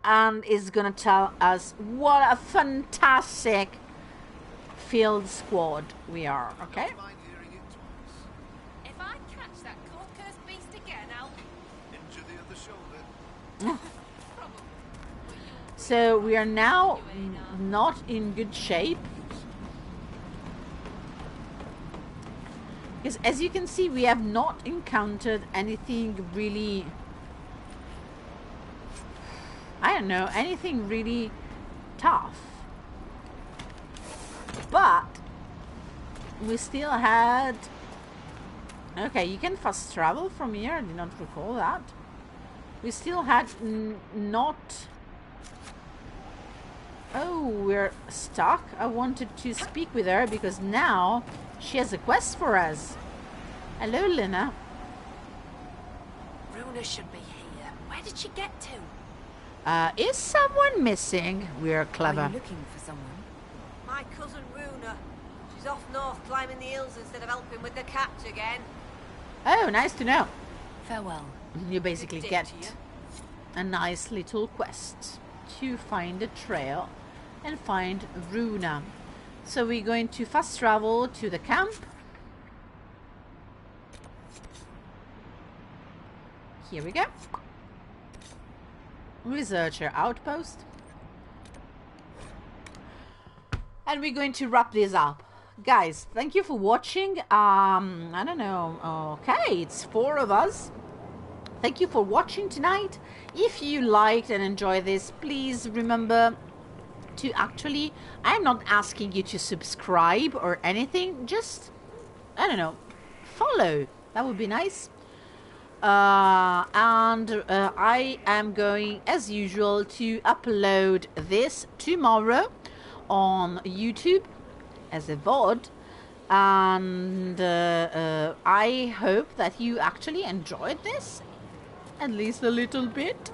And is gonna tell us what a fantastic field squad we are, okay? If I catch that cold-cursed beast again, I'll injure the other shoulder. So we are now not in good shape, because as you can see, we have not encountered anything really, I don't know, anything really tough. But we still had... Okay, you can fast travel from here. I did not recall that. We still had not... Oh, we're stuck. I wanted to speak with her because now she has a quest for us. Hello, Lina. Runa should be here. Where did she get to? Is someone missing? We're clever. Are you looking for someone? My cousin Runa. She's off north climbing the hills instead of helping with the catch again. Oh, nice to know. Farewell. You basically get a nice little quest to find a trail and find Runa. So we're going to fast travel to the camp. Here we go. Researcher outpost. And we're going to wrap this up. Guys, thank you for watching. I don't know. Okay, it's 4 of us. Thank you for watching tonight. If you liked and enjoyed this, please remember to actually, I'm not asking you to subscribe or anything, just, I don't know, follow. That would be nice. I am going, as usual, to upload this tomorrow on YouTube as a VOD. And I hope that you actually enjoyed this, at least a little bit.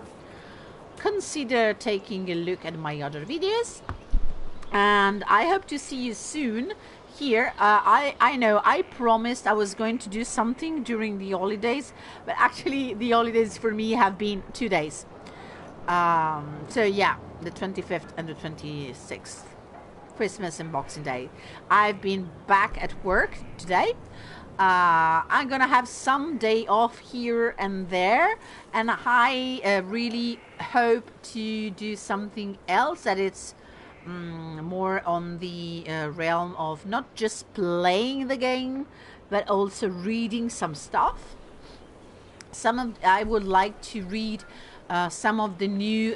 Consider taking a look at my other videos, and I hope to see you soon here. I know I promised I was going to do something during the holidays, but actually the holidays for me have been 2 days. So yeah, the 25th and the 26th, Christmas and Boxing Day. I've been back at work today, I'm gonna have some day off here and there, and I really hope to do something else that it's more on the realm of not just playing the game, but also reading some stuff. I would like to read some of the new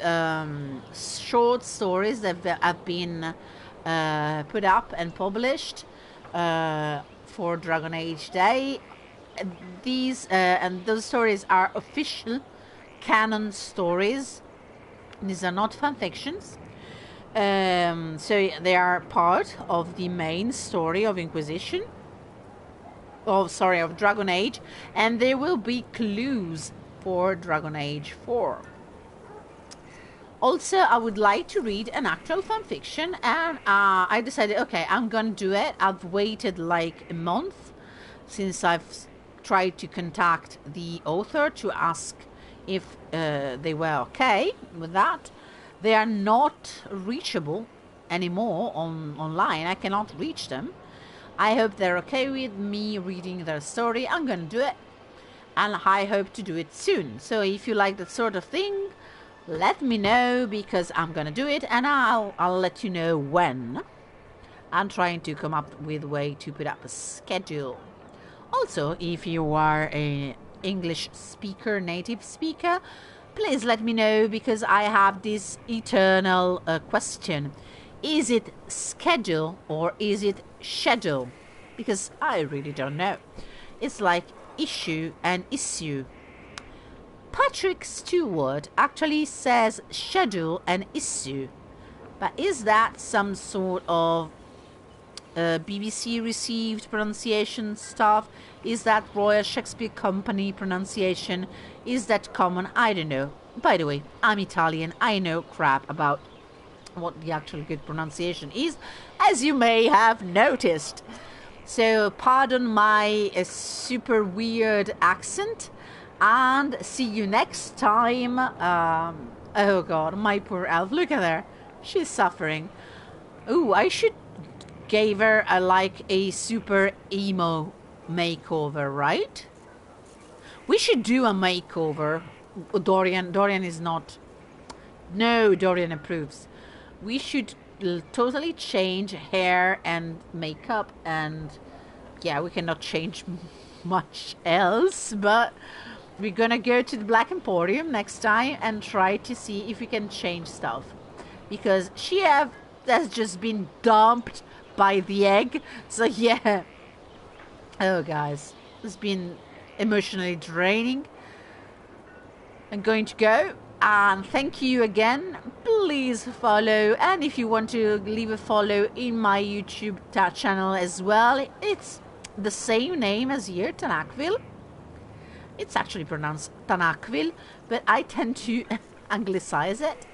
short stories that have been put up and published for Dragon Age Day. These and those stories are official canon stories. These are not fan fictions. So they are part of the main story of Inquisition. Of Dragon Age, and there will be clues for Dragon Age 4. Also, I would like to read an actual fanfiction, and I decided, okay, I'm gonna do it. I've waited like a month since I've tried to contact the author to ask if they were okay with that. They are not reachable anymore online. I cannot reach them. I hope they're okay with me reading their story. I'm gonna do it, and I hope to do it soon. So if you like that sort of thing, let me know, because I'm gonna do it, and I'll let you know when. I'm trying to come up with a way to put up a schedule. Also, if you are an English speaker, native speaker, please let me know, because I have this eternal question. Is it schedule or is it schedule? Because I really don't know. It's like issue and issue. Patrick Stewart actually says schedule and issue. But is that some sort of BBC received pronunciation stuff? Is that Royal Shakespeare Company pronunciation? Is that common? I don't know. By the way, I'm Italian. I know crap about what the actual good pronunciation is, as you may have noticed. So pardon my super weird accent, and see you next time. Oh god, my poor elf, look at her, she's suffering. Ooh, I should give her a super emo makeover, right? We should do a makeover. Dorian is not. No, Dorian approves. We should totally change hair and makeup, and yeah, we cannot change much else, but we're gonna go to the Black Emporium next time and try to see if we can change stuff, because she has just been dumped by the egg. So yeah, oh guys, it's been emotionally draining. I'm going to go. And thank you again. Please follow, and if you want to leave a follow in my YouTube channel as well, it's the same name as here, Tanakville. It's actually pronounced Tanakville, but I tend to anglicize it.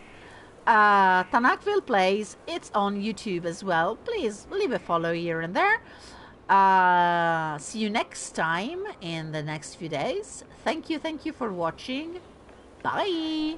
Tanakville Plays, it's on YouTube as well. Please leave a follow here and there. See you next time in the next few days. Thank you for watching. Bye!